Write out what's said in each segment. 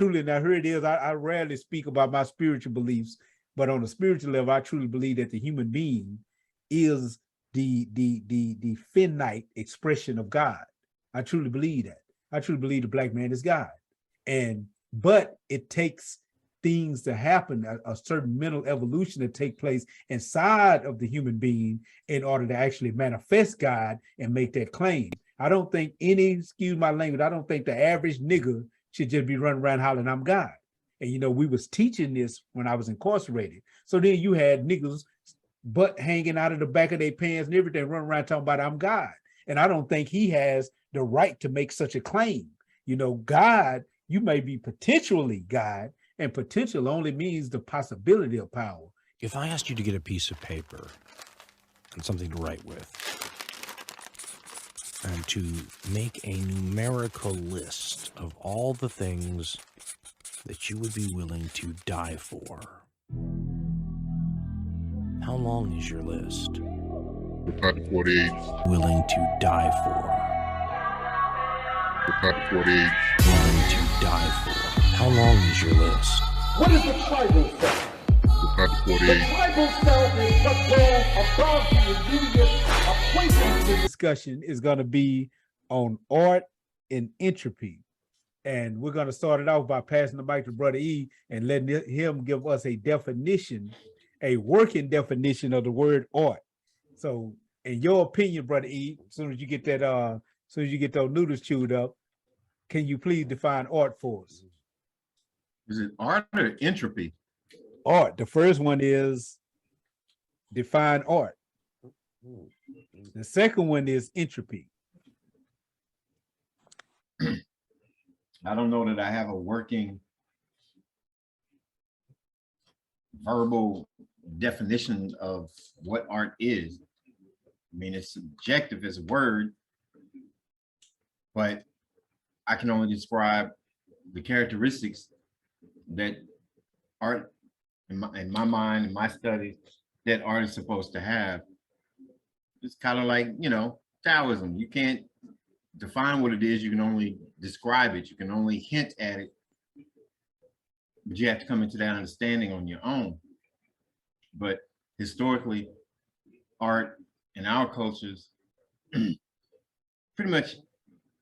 truly, now here it is. I rarely speak about my spiritual beliefs, but on a spiritual level, I truly believe that the human being is the finite expression of God. I truly believe that. I truly believe the black man is God. And but it takes things to happen, a certain mental evolution to take place inside of the human being in order to actually manifest God and make that claim. I don't think excuse my language, I don't think the average nigga should just be running around hollering, I'm God. And we was teaching this when I was incarcerated. So then you had niggas butt hanging out of the back of their pants and everything, running around talking about I'm God. And I don't think he has the right to make such a claim. God, you may be potentially God, and potential only means the possibility of power. If I asked you to get a piece of paper and something to write with, and to make a numerical list of all the things that you would be willing to die for, how long is your list? 48. Willing to die for. 48. Willing to die for. How long is your list? What is the tribal self? The 48. tribal self is what goes above the immediate acquaintance. The discussion is going to be on art and entropy. And we're going to start it off by passing the mic to Brother E and letting him give us a definition, a working definition of the word art. So, in your opinion, Brother E, as soon as you get those noodles chewed up, can you please define art for us? Is it art or entropy? Art. The first one is define art. The second one is entropy. I don't know that I have a working verbal definition of what art is. I mean, it's subjective as a word, but I can only describe the characteristics that art, in my mind, in my studies, that art is supposed to have. It's kind of like, Taoism. You can't define what it is, you can only describe it, you can only hint at it, but you have to come into that understanding on your own. But historically, art in our cultures, pretty much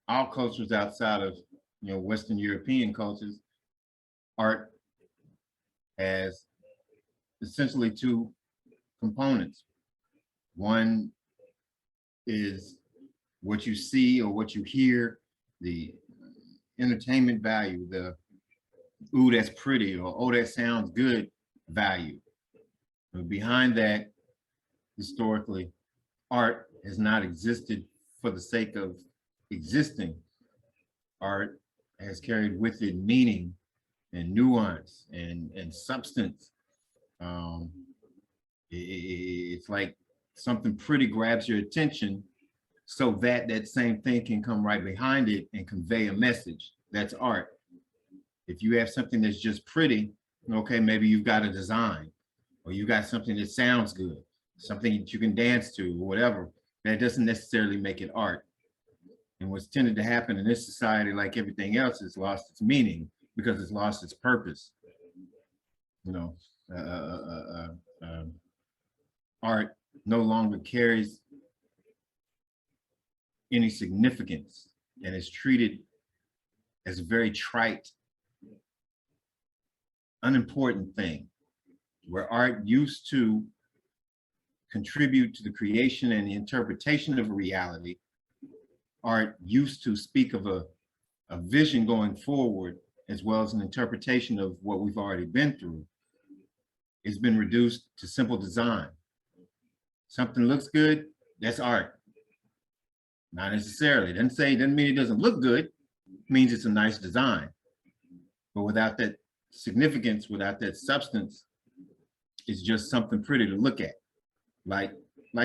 all cultures outside of Western European cultures, art has essentially two components. One is what you see or what you hear, the entertainment value, the ooh, that's pretty, or oh, that sounds good value. And behind that, historically, art has not existed for the sake of existing. Art has carried with it meaning and nuance and substance. It's like something pretty grabs your attention so that same thing can come right behind it and convey a message. That's art. If you have something that's just pretty, okay, maybe you've got a design, or you got something that sounds good, something that you can dance to, or whatever. That doesn't necessarily make it art. And what's tended to happen in this society, like everything else, is lost its meaning because it's lost its purpose. Art no longer carries any significance and is treated as a very trite, unimportant thing, where art used to contribute to the creation and the interpretation of a reality. Art used to speak of a vision going forward, as well as an interpretation of what we've already been through. It's been reduced to simple design. Something looks good, that's art. Not necessarily. Doesn't mean it doesn't look good. It means it's a nice design. But without that significance, without that substance, it's just something pretty to look at. Like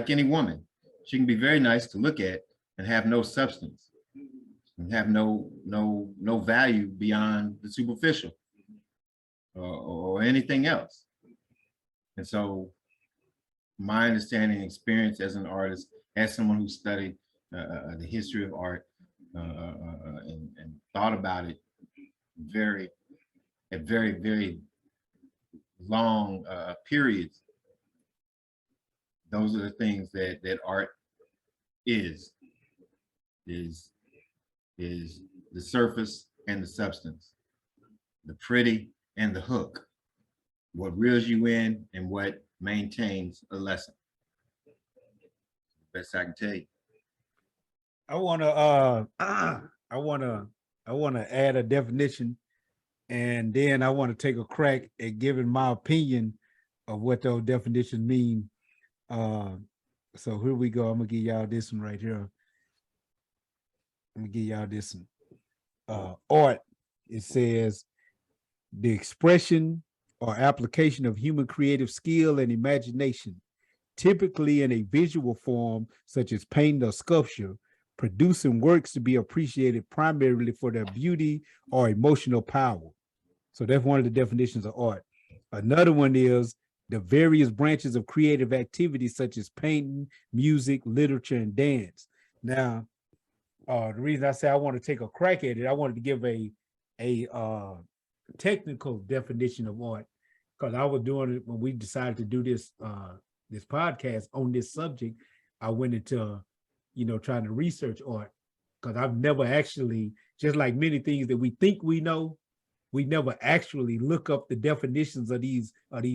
any woman, she can be very nice to look at and have no substance, and have no value beyond the superficial or anything else. And so my understanding and experience as an artist, as someone who studied the history of art and thought about it very at very, very long periods, those are the things that art is the surface and the substance, the pretty and the hook, what reels you in and what maintains a lesson. Best I can tell you. I wanna add a definition, and then I want to take a crack at giving my opinion of what those definitions mean. So here we go. I'm gonna give y'all this one right here. Let me give y'all this one. Art, it says the expression or application of human creative skill and imagination, typically in a visual form such as painting or sculpture, producing works to be appreciated primarily for their beauty or emotional power. So that's one of the definitions of art. Another one is the various branches of creative activity such as painting, music, literature, and dance. Now, the reason I say I want to take a crack at it, I wanted to give a technical definition of art, because I was doing it when we decided to do this this podcast on this subject. I went into, trying to research art, because I've never actually, just like many things that we think we know, we never actually look up the definitions of these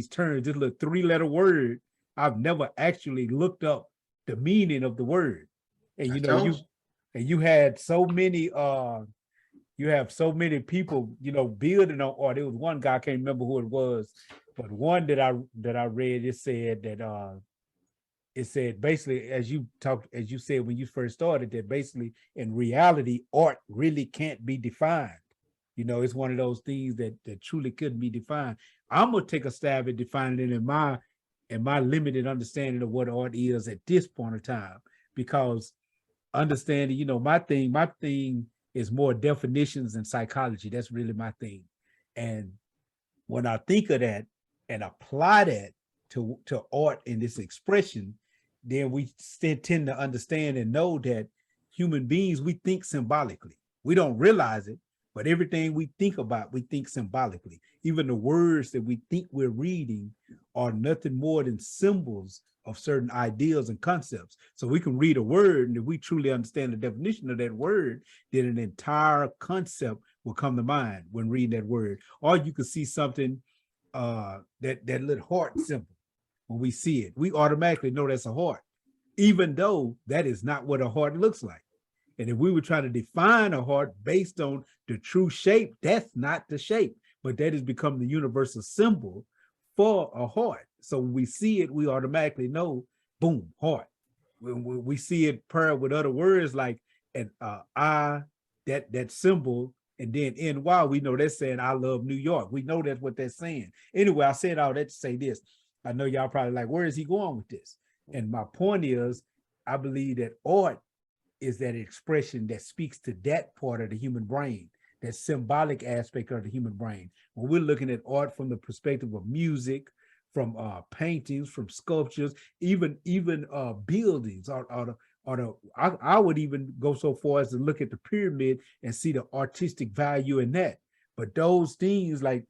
terms. This little 3-letter word, I've never actually looked up the meaning of the word. And you had so many people, building on art. There was one guy, I can't remember who it was, but one that I read, it said basically, as you said when you first started, that basically in reality, art really can't be defined. It's one of those things that truly couldn't be defined. I'm gonna take a stab at defining it in my limited understanding of what art is at this point in time, because understanding, my thing is more definitions and psychology. That's really my thing. And when I think of that and apply that to art in this expression, then we tend to understand and know that human beings, we think symbolically. We don't realize it, but everything we think about, we think symbolically. Even the words that we think we're reading are nothing more than symbols of certain ideas and concepts. So we can read a word, and if we truly understand the definition of that word, then an entire concept will come to mind when reading that word. Or you can see something, that little heart symbol. When we see it, we automatically know that's a heart, even though that is not what a heart looks like. And if we were trying to define a heart based on the true shape, that's not the shape, but that has become the universal symbol for a heart. So when we see it, we automatically know, boom, heart. When we see it paired with other words like an I, that symbol, and then NY, we know that's saying I love New York. We know that's what they're saying. Anyway, I said all that to say this. I know y'all probably like, where is he going with this? And my point is, I believe that art is that expression that speaks to that part of the human brain, that symbolic aspect of the human brain. When we're looking at art from the perspective of music, from paintings, from sculptures, even buildings, I would even go so far as to look at the pyramid and see the artistic value in that. But those things, like,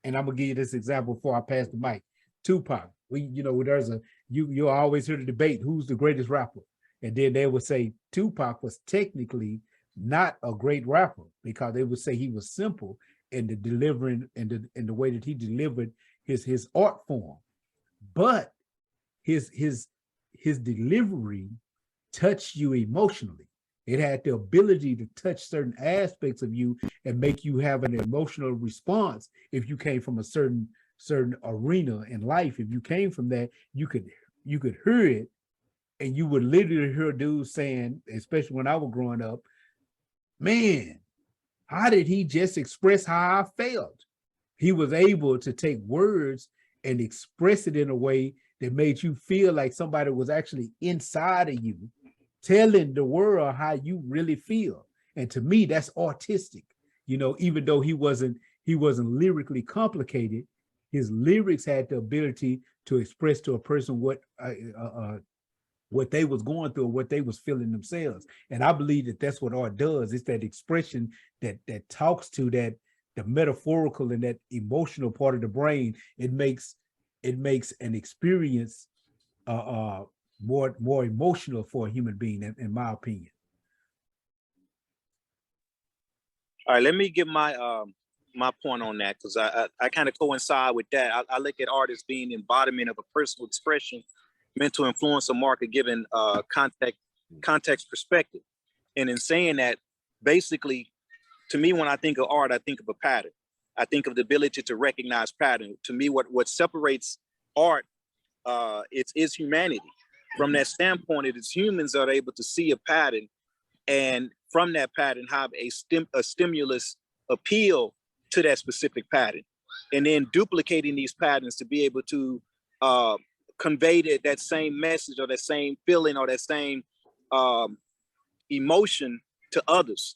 and I'm gonna give you this example before I pass the mic. Tupac, you always hear the debate, who's the greatest rapper? And then they would say Tupac was technically not a great rapper, because they would say he was simple in the delivering and the way that he delivered his art form. But his delivery touched you emotionally. It had the ability to touch certain aspects of you and make you have an emotional response. If you came from a certain arena in life, if you came from that, you could hear it, and you would literally hear dudes saying, especially when I was growing up, man, how did he just express how I felt? He was able to take words and express it in a way that made you feel like somebody was actually inside of you, telling the world how you really feel. And to me, that's artistic. Even though he wasn't lyrically complicated, his lyrics had the ability to express to a person what they was going through, or what they was feeling themselves. And I believe that that's what art does. It's that expression that talks to that the metaphorical and that emotional part of the brain, it makes an experience more emotional for a human being, in my opinion. All right, let me give my my point on that, because I kind of coincide with that. I look at art as being embodiment of a personal expression meant to influence a market given context perspective. And in saying that, basically, to me, when I think of art, I think of a pattern. I think of the ability to recognize pattern. To me, what separates art is humanity. From that standpoint, it is humans that are able to see a pattern, and from that pattern have a stimulus appeal to that specific pattern, and then duplicating these patterns to be able to convey that same message or that same feeling or that same emotion to others.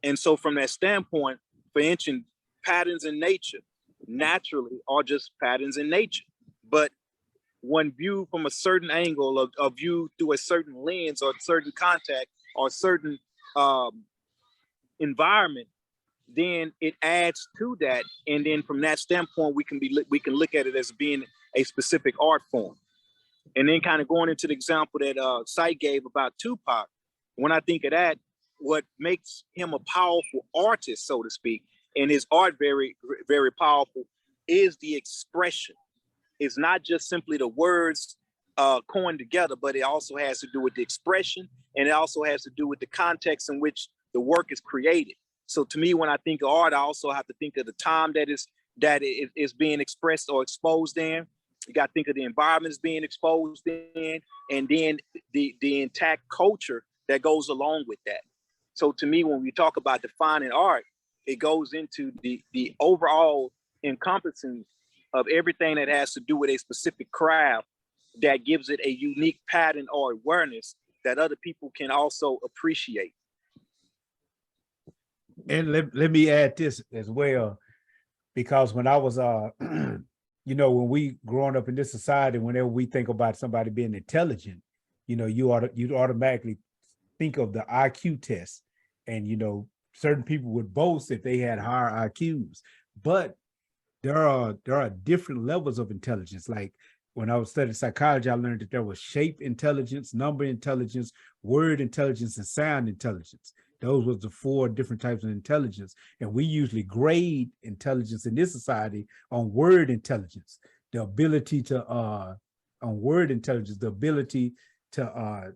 And so from that standpoint, for instance, patterns in nature naturally are just patterns in nature, but when viewed from a certain angle or viewed through a certain lens or certain contact or certain environment, then it adds to that. And then from that standpoint, we can look at it as being a specific art form. And then kind of going into the example that Sight gave about Tupac, when I think of that, what makes him a powerful artist, so to speak, and his art very, very powerful, is the expression. It's not just simply the words coined together, but it also has to do with the expression, and it also has to do with the context in which the work is created. So to me, when I think of art, I also have to think of the time that it is being expressed or exposed in. You got to think of the environments being exposed in, and then the intact culture that goes along with that. So to me, when we talk about defining art, it goes into the overall encompassing of everything that has to do with a specific craft that gives it a unique pattern or awareness that other people can also appreciate. And let me add this as well, because when I was, you know, when we growing up in this society, whenever we think about somebody being intelligent, you know, you'd automatically think of the IQ test, and you know, certain people would boast if they had higher IQs, but there are different levels of intelligence. Like when I was studying psychology, I learned that there was shape intelligence, number intelligence, word intelligence, and sound intelligence. Those was the 4 different types of intelligence. And we usually grade intelligence in this society on word intelligence, the ability to on word intelligence, the ability to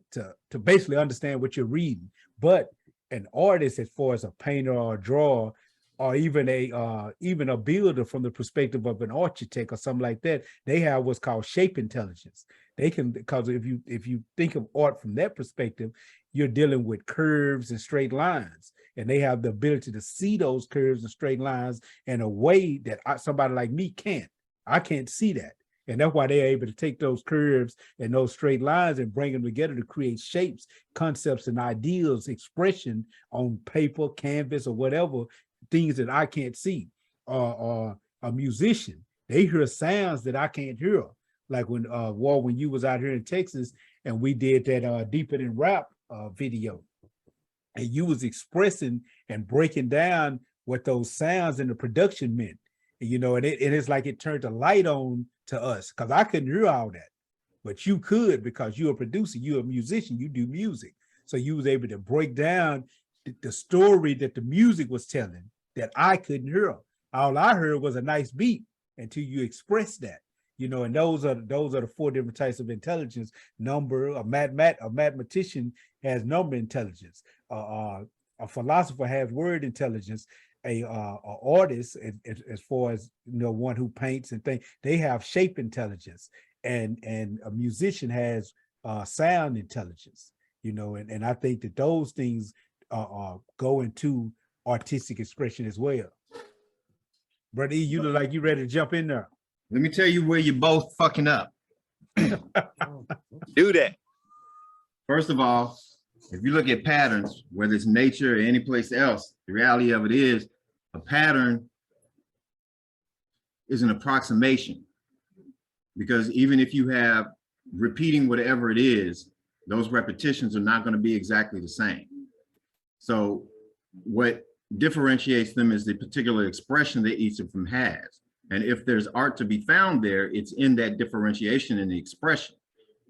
basically understand what you're reading. But an artist, as far as a painter or a drawer, or even a builder from the perspective of an architect or something like that, they have what's called shape intelligence. They can, because if you think of art from that perspective, you're dealing with curves and straight lines, and they have the ability to see those curves and straight lines in a way that somebody like me can't. I can't see that. And that's why they're able to take those curves and those straight lines and bring them together to create shapes, concepts, and ideals, expression on paper, canvas, or whatever, things that I can't see. Or a musician, they hear sounds that I can't hear. Like when you was out here in Texas and we did that Deeper Than Rap video, and you was expressing and breaking down what those sounds and the production meant, you know, and it's like it turned the light on to us, because I couldn't hear all that, but you could, because you're a producer, you're a musician, you do music. So you was able to break down the story that the music was telling that I couldn't hear. All I heard was a nice beat until you express that, you know. And those are the 4 different types of intelligence. Number, a mathematician has number intelligence. A philosopher has word intelligence. A artist, as far as, you know, one who paints and things, they have shape intelligence, and a musician has sound intelligence, you know. And I think that those things go into artistic expression as well. Brother E, you look like you ready to jump in there. Let me tell you where you're both fucking up. Do that. First of all, if you look at patterns, whether it's nature or any place else, the reality of it is a pattern is an approximation, because even if you have repeating whatever it is, those repetitions are not going to be exactly the same. So what differentiates them is the particular expression that each of them has. And if there's art to be found there, it's in that differentiation and the expression.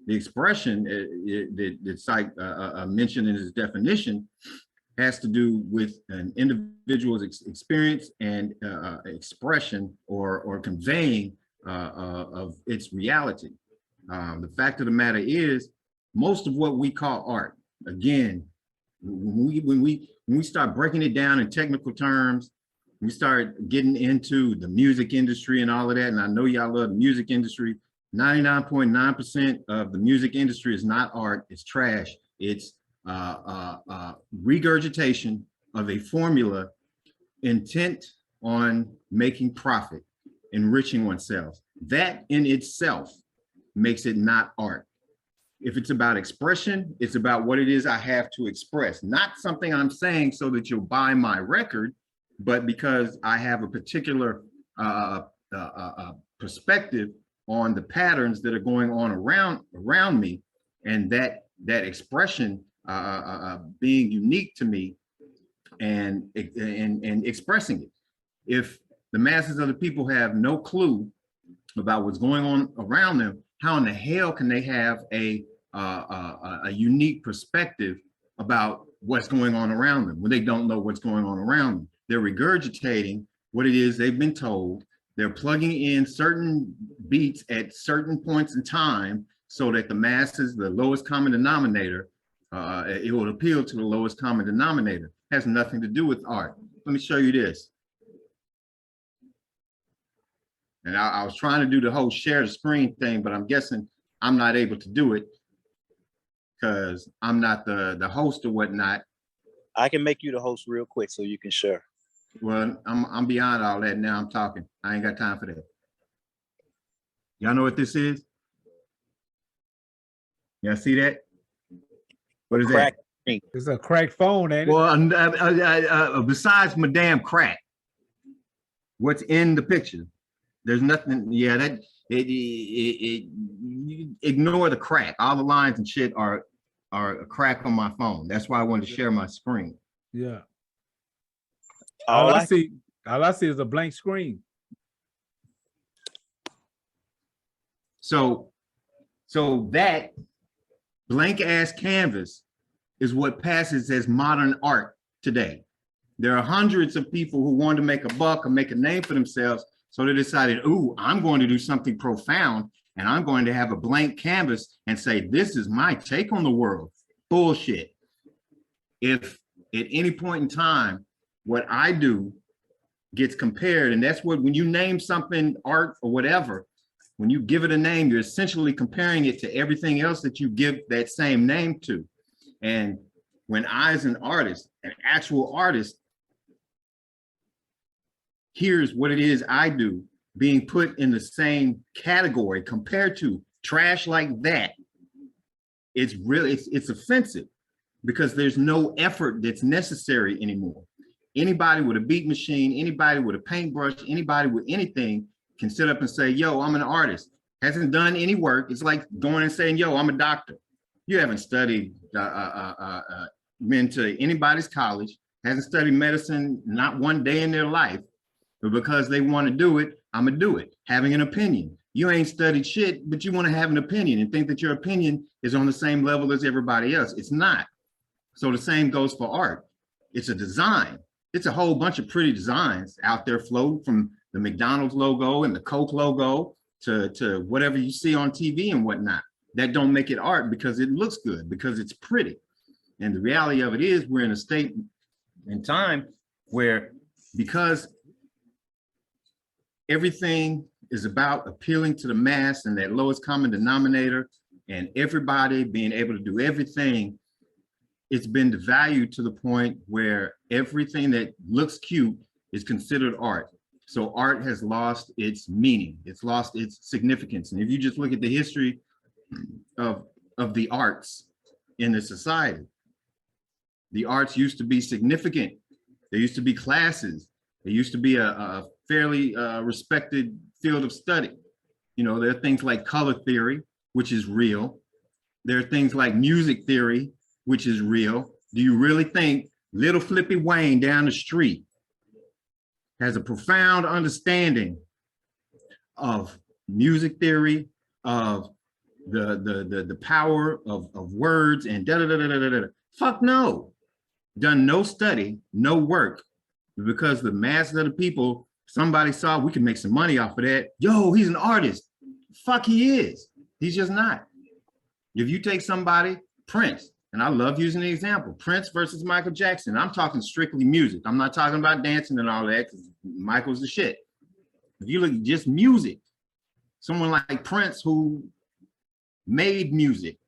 The expression that Syke mentioned in his definition has to do with an individual's experience and expression or conveying of its reality. The fact of the matter is, most of what we call art, again, when we start breaking it down in technical terms, we start getting into the music industry and all of that, and I know y'all love the music industry. 99.9% of the music industry is not art, it's trash. It's regurgitation of a formula intent on making profit, enriching oneself. That in itself makes it not art. If it's about expression, it's about what it is I have to express, not something I'm saying so that you'll buy my record, but because I have a particular perspective on the patterns that are going on around me, and that expression being unique to me and expressing it. If the masses of the people have no clue about what's going on around them, how in the hell can they have a unique perspective about what's going on around them when they don't know what's going on around them? They're regurgitating what it is they've been told. They're plugging in certain beats at certain points in time so that the masses, the lowest common denominator, it will appeal to the lowest common denominator. Has nothing to do with art. Let me show you this. And I was trying to do the whole share the screen thing, but I'm guessing I'm not able to do it because I'm not the host or whatnot. I can make you the host real quick so you can share. Well, I'm beyond all that now. I'm talking. I ain't got time for that. Y'all know what this is? Y'all see that? What is that? It's a cracked phone, ain't it? Well, besides my damn crack, what's in the picture? There's nothing. Yeah, that ignore the crack. All the lines and shit are a crack on my phone. That's why I wanted to share my screen. Yeah. All I see is a blank screen. So that blank ass canvas is what passes as modern art today. There are hundreds of people who want to make a buck or make a name for themselves. So they decided, ooh, I'm going to do something profound and I'm going to have a blank canvas and say, this is my take on the world. Bullshit. If at any point in time, what I do gets compared, and that's what, when you name something art or whatever, when you give it a name, you're essentially comparing it to everything else that you give that same name to. And when I, as an artist, an actual artist, here's what it is I do being put in the same category compared to trash like that, it's really, it's offensive because there's no effort that's necessary anymore. Anybody with a beat machine, anybody with a paintbrush, anybody with anything can sit up and say, yo, I'm an artist. Hasn't done any work. It's like going and saying, yo, I'm a doctor. You haven't studied, been to anybody's college, hasn't studied medicine, not one day in their life, but because they want to do it, I'm gonna do it. Having an opinion. You ain't studied shit, but you want to have an opinion and think that your opinion is on the same level as everybody else. It's not. So the same goes for art. It's a design. It's a whole bunch of pretty designs out there floating, from the McDonald's logo and the Coke logo to whatever you see on TV and whatnot. That don't make it art because it looks good, because it's pretty. And the reality of it is we're in a state and time where, because everything is about appealing to the mass and that lowest common denominator, and everybody being able to do everything, it's been devalued to the point where everything that looks cute is considered art. So art has lost its meaning. It's lost its significance. And if you just look at the history of the arts in the society, the arts used to be significant. There used to be classes. There used to be a fairly respected field of study. You know, there are things like color theory, which is real. There are things like music theory, which is real. Do you really think little Flippy Wayne down the street has a profound understanding of music theory, of the power of words and da da da da da da. Fuck no. Done no study, no work, because the masses of the people, somebody saw we can make some money off of that. Yo, he's an artist. Fuck, he is. He's just not. If you take somebody, Prince, and I love using the example, Prince versus Michael Jackson. I'm talking strictly music. I'm not talking about dancing and all that, because Michael's the shit. If you look at just music, someone like Prince, who made music,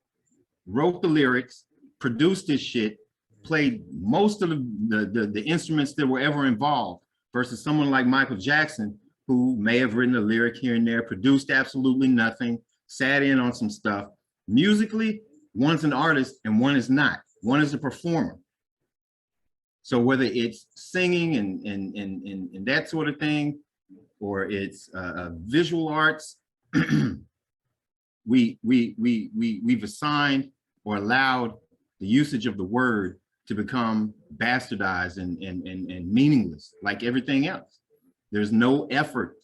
wrote the lyrics, produced this shit, played most of the instruments that were ever involved, versus someone like Michael Jackson, who may have written a lyric here and there, produced absolutely nothing, sat in on some stuff. Musically, one's an artist and one is not. One is a performer. So whether it's singing and that sort of thing, or it's visual arts, we've assigned or allowed the usage of the word to become bastardized and meaningless, like everything else. There's no effort.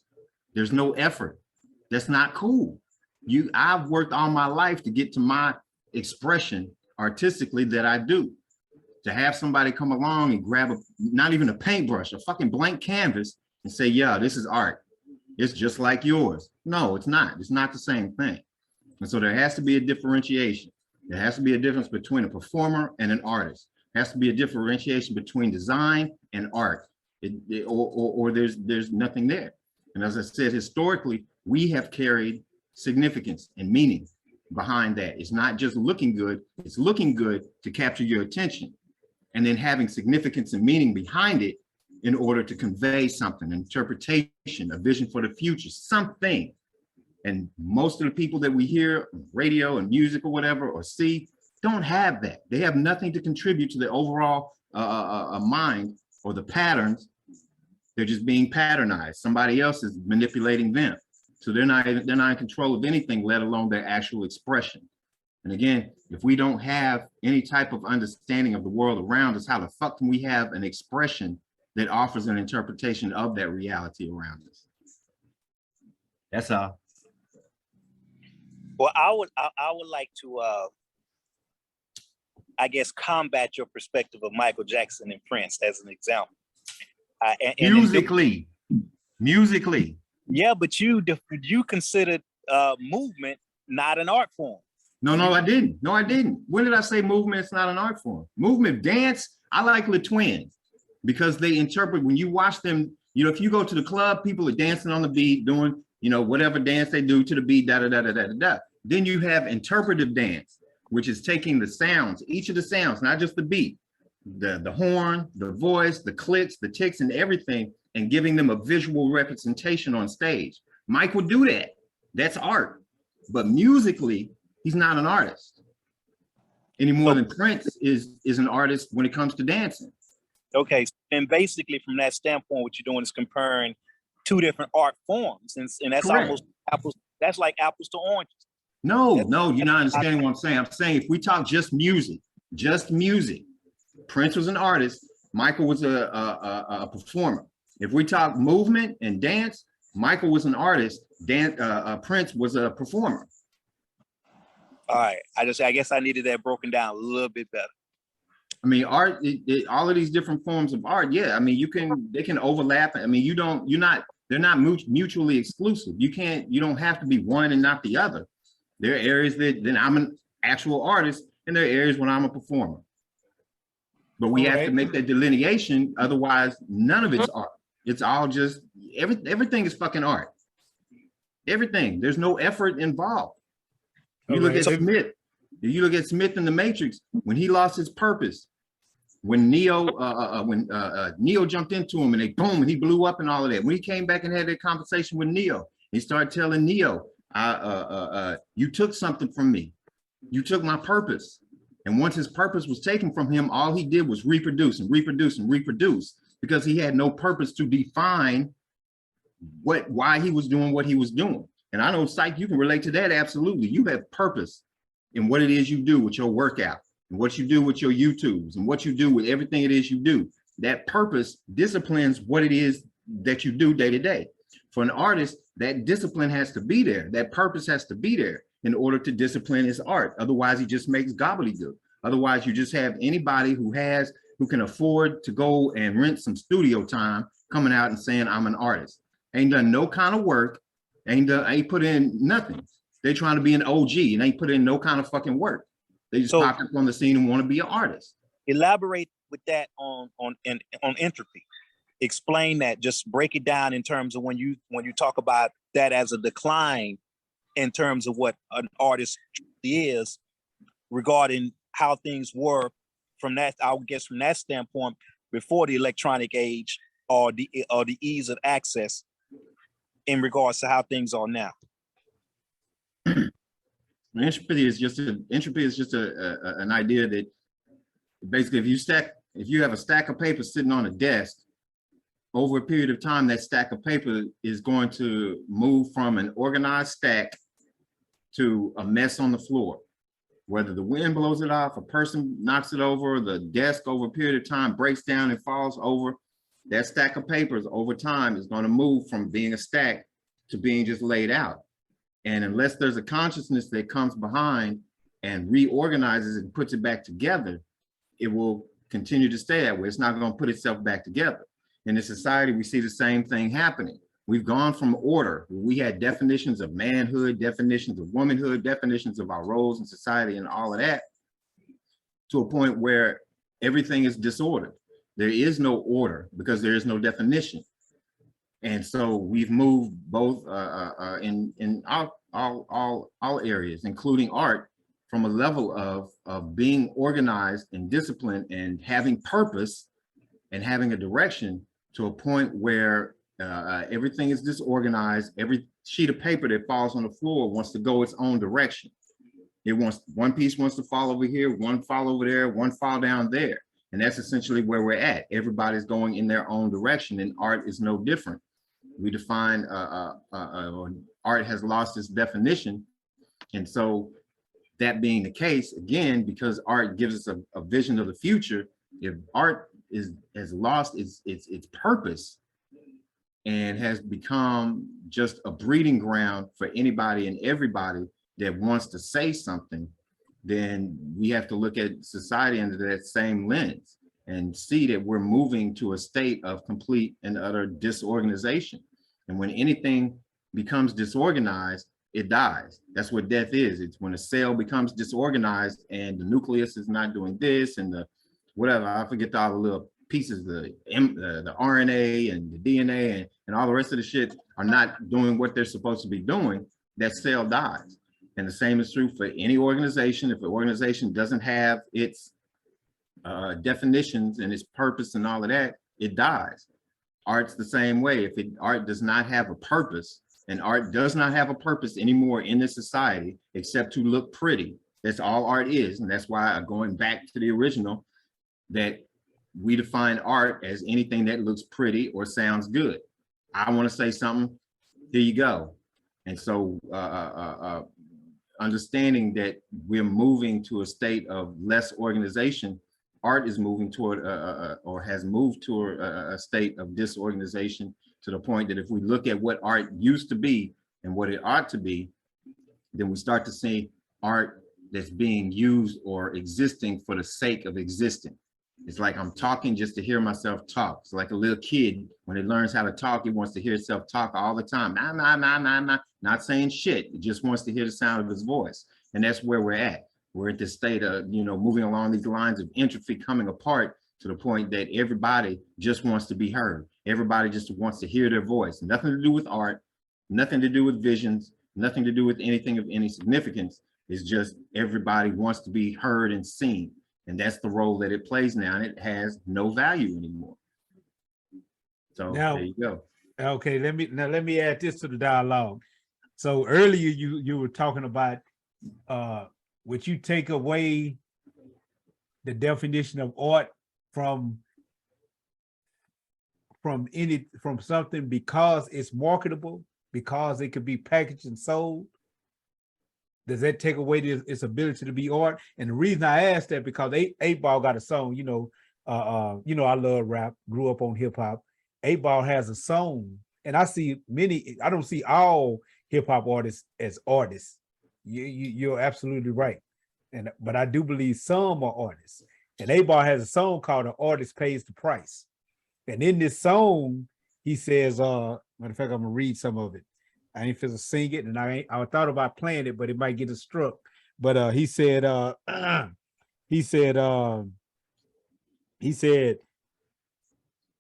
There's no effort. That's not cool. I've worked all my life to get to my expression artistically that I do. To have somebody come along and grab not even a paintbrush, a fucking blank canvas, and say, yeah, this is art. It's just like yours. No, it's not. It's not the same thing. And so there has to be a differentiation. There has to be a difference between a performer and an artist. There has to be a differentiation between design and art, or there's nothing there. And as I said, historically, we have carried significance and meaning behind that. It's not just looking good, it's looking good to capture your attention, and then having significance and meaning behind it in order to convey something, an interpretation, a vision for the future, something. And most of the people that we hear on radio and music or whatever, or see, don't have that. They have nothing to contribute to the overall mind or the patterns. They're just being patternized. Somebody else is manipulating them. So they're not in control of anything, let alone their actual expression. And again, if we don't have any type of understanding of the world around us, how the fuck can we have an expression that offers an interpretation of that reality around us? That's all. Well, I would like to, I guess, combat your perspective of Michael Jackson and Prince as an example. Musically. Yeah, but you considered movement not an art form. No, I didn't. No, I didn't. When did I say movement is not an art form? Movement, dance, I like the twins because they interpret, when you watch them, if you go to the club, people are dancing on the beat, doing, whatever dance they do to the beat, da da da da da da. Then you have interpretive dance, which is taking the sounds, each of the sounds, not just the beat, the horn, the voice, the clicks, the ticks, and everything, and giving them a visual representation on stage. Mike would do that. That's art. But musically, he's not an artist any more than Prince is an artist when it comes to dancing. Okay, and basically from that standpoint, what you're doing is comparing two different art forms, and that's correct. Almost apples. That's like apples to oranges. No, you're not understanding what I'm saying. I'm saying if we talk just music, Prince was an artist. Michael was a performer. If we talk movement and dance, Michael was an artist. Prince was a performer. All right. I guess I needed that broken down a little bit better. I mean, art, all of these different forms of art. Yeah. I mean, they can overlap. I mean, they're not mutually exclusive. You don't have to be one and not the other. There are areas that then I'm an actual artist, and there are areas when I'm a performer. But we have to make that delineation. Otherwise, none of it's art. It's all just, everything is fucking art. Everything. There's no effort involved. You look at Smith. You look at Smith in The Matrix, when he lost his purpose, when Neo jumped into him and and he blew up and all of that. When he came back and had that conversation with Neo, he started telling Neo, you took something from me. You took my purpose. And once his purpose was taken from him, all he did was reproduce and reproduce and reproduce, because he had no purpose to define why he was doing what he was doing. And I know, Psych, you can relate to that. Absolutely. You have purpose in what it is you do with your workout, and what you do with your YouTubes and what you do with everything it is you do. That purpose disciplines what it is that you do day to day. For an artist, that discipline has to be there. That purpose has to be there in order to discipline his art. Otherwise, he just makes gobbledygook. Otherwise, you just have anybody who can afford to go and rent some studio time coming out and saying, I'm an artist. Ain't done no kind of work, ain't put in nothing. They trying to be an OG and ain't put in no kind of fucking work. They just pop up on the scene and want to be an artist. Elaborate with that on entropy. Explain that, just break it down in terms of when you talk about that as a decline in terms of what an artist is regarding how things were from that, I would guess from that standpoint, before the electronic age or the ease of access in regards to how things are now. Entropy is just an idea that basically if you have a stack of paper sitting on a desk, over a period of time, that stack of paper is going to move from an organized stack to a mess on the floor. Whether the wind blows it off, a person knocks it over, the desk over a period of time breaks down and falls over, that stack of papers over time is going to move from being a stack to being just laid out. And unless there's a consciousness that comes behind and reorganizes it and puts it back together, it will continue to stay that way. It's not going to put itself back together. In this society, we see the same thing happening. We've gone from order. We had definitions of manhood, definitions of womanhood, definitions of our roles in society and all of that, to a point where everything is disordered. There is no order because there is no definition. And so we've moved both in all areas, including art, from a level of being organized and disciplined and having purpose and having a direction, to a point where everything is disorganized. Every sheet of paper that falls on the floor wants to go its own direction. It wants, one piece wants to fall over here, one fall over there, one fall down there. And that's essentially where we're at. Everybody's going in their own direction, and art is no different. We define, art has lost its definition. And so that being the case, again, because art gives us a vision of the future, if art has lost its purpose and has become just a breeding ground for anybody and everybody that wants to say something, then we have to look at society under that same lens and see that we're moving to a state of complete and utter disorganization. And when anything becomes disorganized, it dies. That's what death is. It's when a cell becomes disorganized and the nucleus is not doing this and the whatever, I forget all the little pieces, the RNA and the DNA and all the rest of the shit are not doing what they're supposed to be doing, that cell dies. And the same is true for any organization. If an organization doesn't have its definitions and its purpose and all of that, it dies. Art's the same way. If art does not have a purpose, and art does not have a purpose anymore in this society except to look pretty, that's all art is. And that's why, going back to the original, that we define art as anything that looks pretty or sounds good. I want to say something, here you go. And so understanding that we're moving to a state of less organization, art is moving toward or has moved toward a state of disorganization, to the point that if we look at what art used to be and what it ought to be, then we start to see art that's being used or existing for the sake of existing. It's like I'm talking just to hear myself talk. It's like a little kid, when it learns how to talk, it wants to hear itself talk all the time. Not saying shit. It just wants to hear the sound of his voice. And that's where we're at. We're at this state of, moving along these lines of entropy coming apart, to the point that everybody just wants to be heard. Everybody just wants to hear their voice. Nothing to do with art, nothing to do with visions, nothing to do with anything of any significance. It's just everybody wants to be heard and seen. And that's the role that it plays now, and it has no value anymore. So now, there you go. Okay, let me add this to the dialogue. So earlier you were talking about would you take away the definition of art from something because it's marketable, because it could be packaged and sold? does that take away its ability to be art? And the reason I asked that because 8Ball got a song, I love rap, grew up on hip hop. 8Ball has a song, and I don't see all hip hop artists as artists. You're absolutely right. But I do believe some are artists. And 8Ball has a song called "An Artist Pays the Price." And in this song, he says, matter of fact, I'm gonna read some of it. I ain't finna sing it, and I thought about playing it, but it might get us struck. But he said,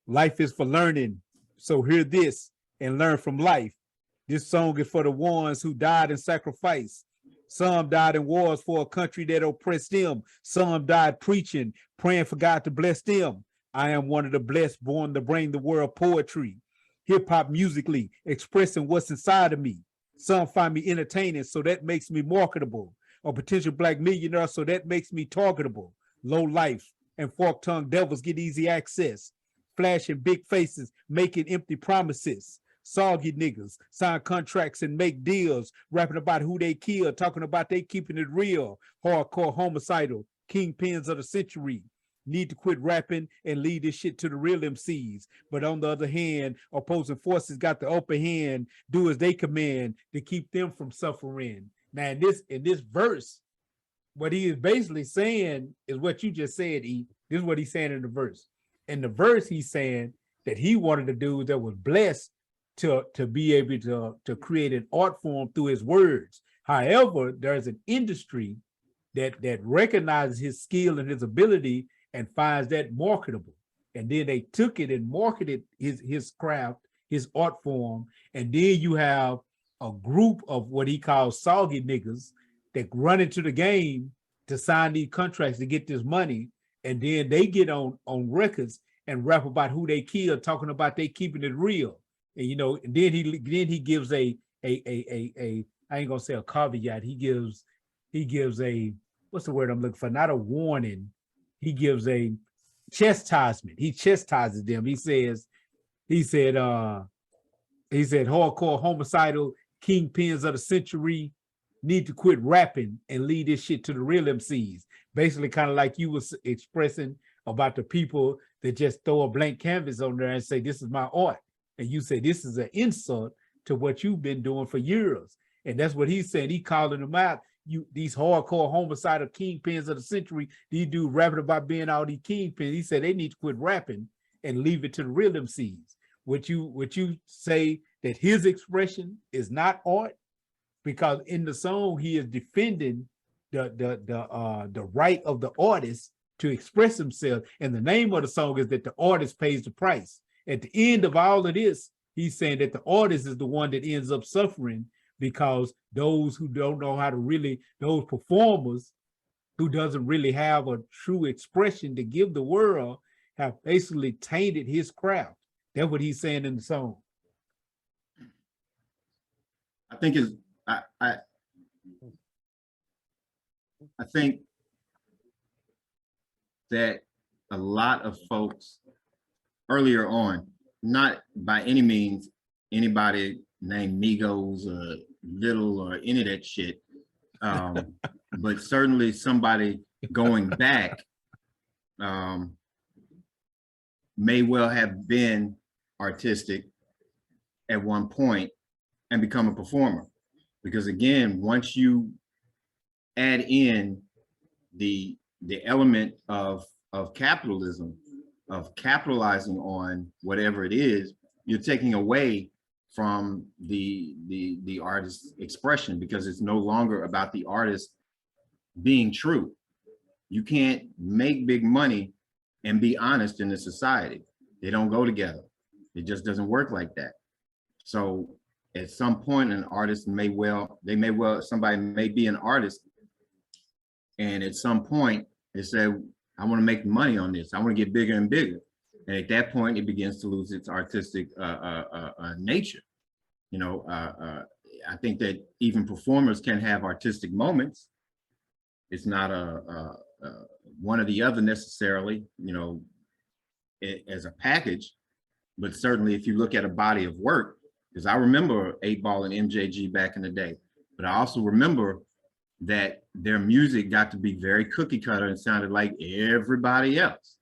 life is for learning. So hear this and learn from life. This song is for the ones who died in sacrifice. Some died in wars for a country that oppressed them. Some died preaching, praying for God to bless them. I am one of the blessed, born to bring the world poetry, hip-hop musically, expressing what's inside of me. Some find me entertaining, so that makes me marketable. A potential Black millionaire, so that makes me targetable. Low life and fork-tongued devils get easy access. Flashing big faces, making empty promises. Soggy niggas sign contracts and make deals, rapping about who they kill, talking about they keeping it real. Hardcore homicidal, kingpins of the century. Need to quit rapping and leave this shit to the real MCs. But on the other hand, opposing forces got the upper hand, do as they command to keep them from suffering. Now in this verse, what he is basically saying is what you just said, E. This is what he's saying in the verse. In the verse, he's saying that he wanted a dude that was blessed to be able to create an art form through his words. However, there's an industry that recognizes his skill and his ability and finds that marketable. And then they took it and marketed his craft, his art form. And then you have a group of what he calls soggy niggas that run into the game to sign these contracts to get this money. And then they get on records and rap about who they killed, talking about they keeping it real. And and then he gives a I ain't gonna say a caveat. He gives a, what's the word I'm looking for? Not a warning. He gives a chastisement. He chastises them. He said hardcore homicidal kingpins of the century need to quit rapping and leave this shit to the real MCs. Basically, kind of like you was expressing about the people that just throw a blank canvas on there and say, this is my art. And you say, this is an insult to what you've been doing for years. And that's what he's saying. He calling them out. These hardcore homicidal kingpins of the century, these dudes rapping about being all these kingpins. He said they need to quit rapping and leave it to the real MCs. Would you say that his expression is not art? Because in the song, he is defending the right of the artist to express himself. And the name of the song is that the artist pays the price. At the end of all of this, he's saying that the artist is the one that ends up suffering, because those who don't know how to really, those performers who doesn't really have a true expression to give the world, have basically tainted his craft. That's what he's saying in the song. I think I think that a lot of folks earlier on, not by any means anybody named Migos or Little or any of that shit, but certainly somebody going back may well have been artistic at one point and become a performer. Because again, once you add in the element of capitalism, of capitalizing on whatever it is, you're taking away from the artist's expression, because it's no longer about the artist being true. You can't make big money and be honest in this society. They don't go together. It just doesn't work like that. So at some point, an artist somebody may be an artist, and at some point they say, I want to make money on this. I want to get bigger and bigger. And at that point, it begins to lose its artistic nature. I think that even performers can have artistic moments. It's not one or the other necessarily, as a package. But certainly if you look at a body of work, because I remember 8Ball and MJG back in the day, but I also remember that their music got to be very cookie cutter and sounded like everybody else.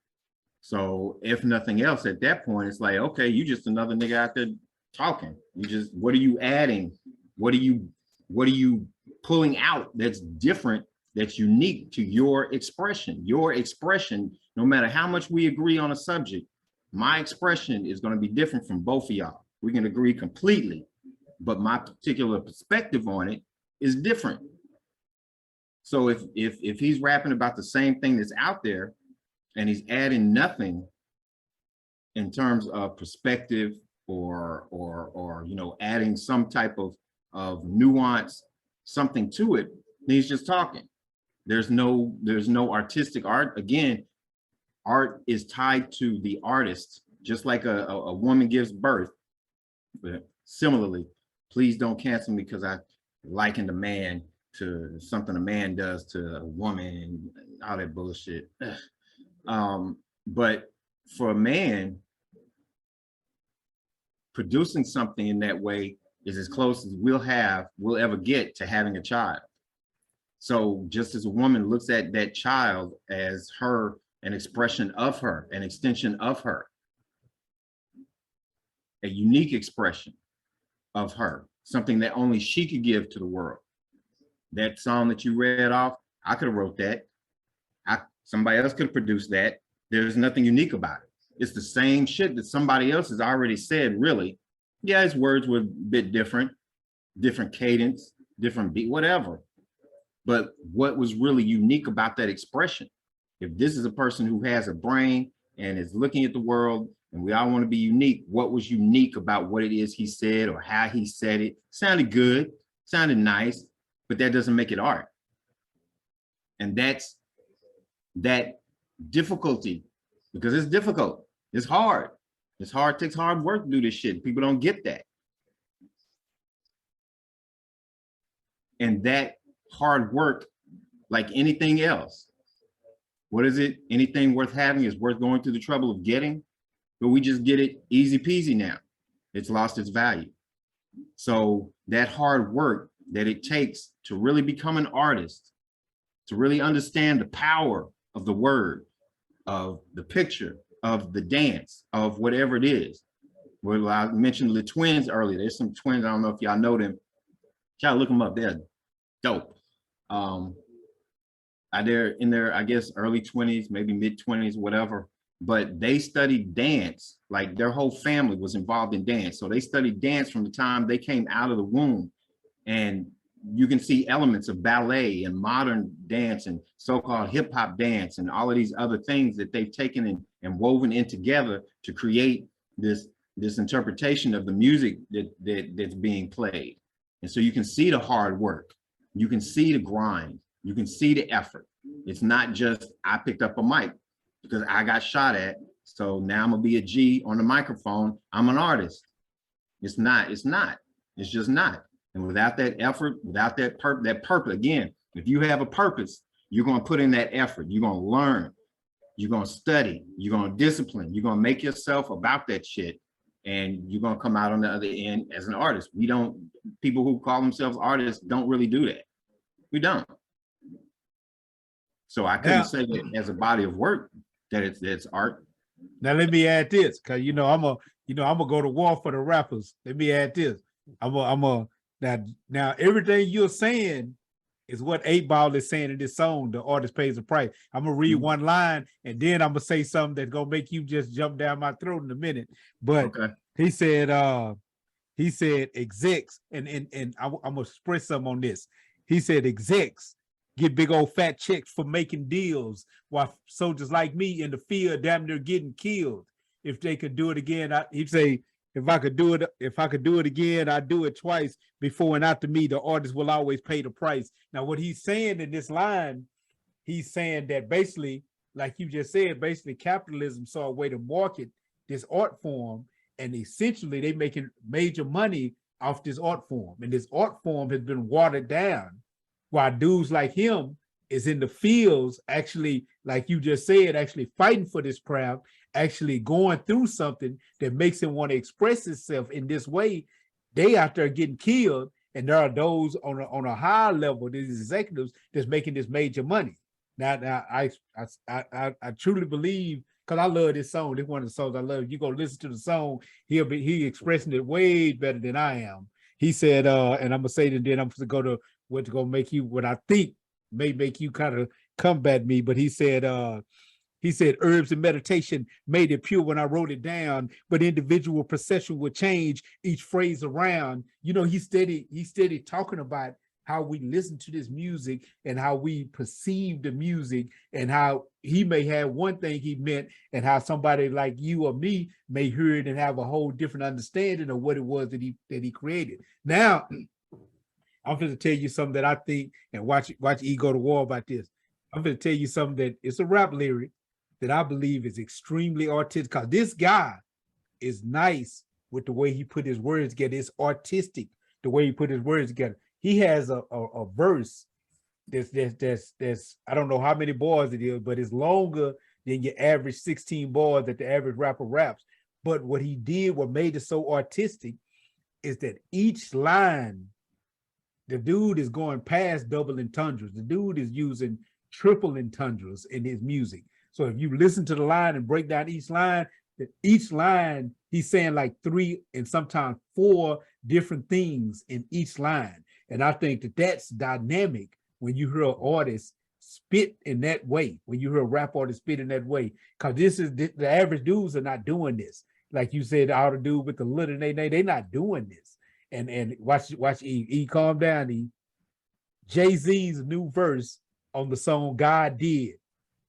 So if nothing else, at that point, it's like, okay, you just another nigga out there talking. You just, what are you adding? What are you pulling out that's different, that's unique to your expression? Your expression, no matter how much we agree on a subject, my expression is going to be different from both of y'all. We can agree completely, but my particular perspective on it is different. So if he's rapping about the same thing that's out there and he's adding nothing in terms of perspective or you know, adding some type of nuance, something to it, then he's just talking. There's no artistic art. Again, art is tied to the artist, just like a woman gives birth. But similarly, please don't cancel me because I likened a man to something a man does to a woman and all that bullshit. But for a man, producing something in that way is as close as we'll ever get to having a child. So just as a woman looks at that child as her, an expression of her, an extension of her, a unique expression of her, something that only she could give to the world. That song that you read off, I could have wrote that. Somebody else could have produced that. There's nothing unique about it. It's the same shit that somebody else has already said, really. Yeah, his words were a bit different cadence, different beat, whatever. But what was really unique about that expression? If this is a person who has a brain and is looking at the world, and we all want to be unique, what was unique about what it is he said or how he said it? Sounded good, sounded nice, but that doesn't make it art. And that's that difficulty, because it's difficult, it's hard. It's hard, it takes hard work to do this shit. People don't get that. And that hard work, like anything else, what is it? Anything worth having is worth going through the trouble of getting, but we just get it easy peasy now. It's lost its value. So that hard work that it takes to really become an artist, to really understand the power of the word, of the picture, of the dance, of whatever it is. Well, I mentioned the twins earlier. There's some twins, I don't know if y'all know them. Try to look them up, they're dope. They're in their, I guess, early 20s, maybe mid 20s, whatever, but they studied dance. Like their whole family was involved in dance. So they studied dance from the time they came out of the womb. And you can see elements of ballet and modern dance and so-called hip hop dance and all of these other things that they've taken and woven in together to create this interpretation of the music that's being played. And so you can see the hard work, you can see the grind, you can see the effort. It's not just, I picked up a mic because I got shot at, so now I'm gonna be a G on the microphone, I'm an artist. It's not, it's just not. And without that effort, without that purpose, again, if you have a purpose, you're gonna put in that effort, you're gonna learn, you're gonna study, you're gonna discipline, you're gonna make yourself about that shit, and you're gonna come out on the other end as an artist. People who call themselves artists don't really do that. We don't. So I couldn't say that as a body of work that it's art. Now let me add this, because I'm gonna go to war for the rappers. Let me add this. Now everything you're saying is what 8 Ball is saying in this song, the artist pays the price. I'm gonna read one line and then I'm gonna say something that's gonna make you just jump down my throat in a minute. But okay. he said execs, and I'm gonna express something on this. He said execs get big old fat checks for making deals, while soldiers like me in the field damn near getting killed. If they could do it again, he'd say, if I could do it again, I'd do it twice. Before and after me, the artist will always pay the price. Now, what he's saying in this line, he's saying that basically, like you just said, basically capitalism saw a way to market this art form, and essentially they making major money off this art form. And this art form has been watered down, while dudes like him is in the fields, actually, like you just said, actually fighting for this craft, actually going through something that makes him want to express himself in this way. They out there getting killed, And there are those on a high level, these executives that's making this major money. Now I truly believe, because I love this song. This is one of the songs I love. You go listen to the song, he expressing it way better than I am. He said, and I'm gonna say it, and then I'm gonna go to what's gonna make you, what I think may make you kind of combat me. But he said, herbs and meditation made it pure when I wrote it down, but individual perception would change each phrase around. You know, he's steady talking about how we listen to this music and how we perceive the music, and how he may have one thing he meant, and how somebody like you or me may hear it and have a whole different understanding of what it was that he created. Now, I'm going to tell you something that I think, and watch E go to war about this. I'm going to tell you something that it's a rap lyric that I believe is extremely artistic, because this guy is nice with the way he put his words together. It's artistic, the way he put his words together. He has a verse that's I don't know how many bars it is, but it's longer than your average 16 bars that the average rapper raps. But what he did, what made it so artistic, is that each line, the dude is going past double entendres. The dude is using triple entendres in his music. So if you listen to the line and break down each line, he's saying like 3 and sometimes 4 different things in each line. And I think that that's dynamic when you hear an artist spit in that way, when you hear a rap artist spit in that way, because this is the average dudes are not doing this. Like you said, all the dude with the little they're not doing this. And watch E calm down, E. Jay-Z's new verse on the song God Did,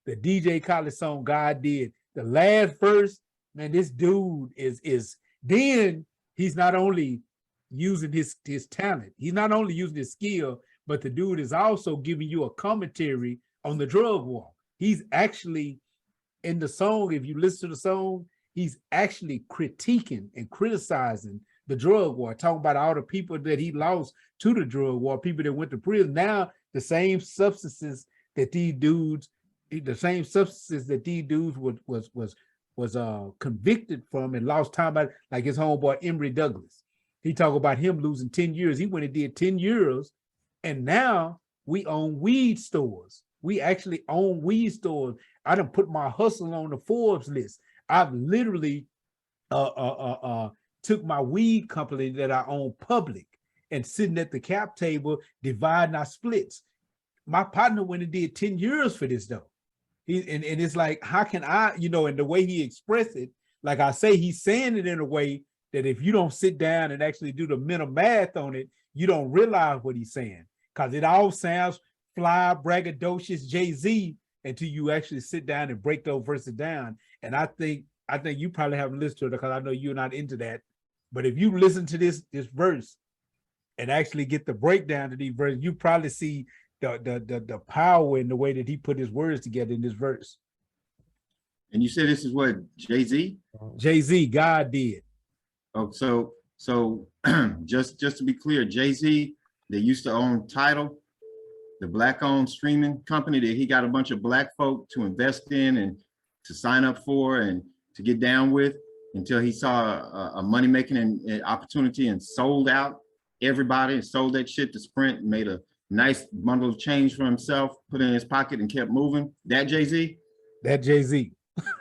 the DJ Khaled song God Did, the last verse, man, this dude is then he's not only using his talent, he's not only using his skill, but the dude is also giving you a commentary on the drug war. He's actually in the song, if you listen to the song, he's actually critiquing and criticizing the drug war, talking about all the people that he lost to the drug war, people that went to prison. Now, the same substances that these dudes was convicted from and lost time by, like his homeboy Emory Douglas. He talked about him losing 10 years. He went and did 10 years, and now we own weed stores. We actually own weed stores. I done put my hustle on the Forbes list. I've literally took my weed company that I own public and sitting at the cap table dividing our splits. My partner went and did 10 years for this though. And it's like, how can I, and the way he expressed it, like I say, he's saying it in a way that if you don't sit down and actually do the mental math on it, you don't realize what he's saying, because it all sounds fly, braggadocious, Jay-Z, until you actually sit down and break those verses down. And I think you probably haven't listened to it, because I know you're not into that. But if you listen to this verse and actually get the breakdown of these verses, you probably see the power in the way that he put his words together in this verse. And you said this is what, Jay-Z? Jay-Z, God Did. Oh, so just to be clear, Jay-Z, they used to own Tidal, the black-owned streaming company that he got a bunch of black folk to invest in and to sign up for and to get down with, until he saw a money-making opportunity and sold out everybody and sold that shit to Sprint and made a nice bundle of change for himself, put it in his pocket and kept moving. That Jay-Z? That Jay-Z.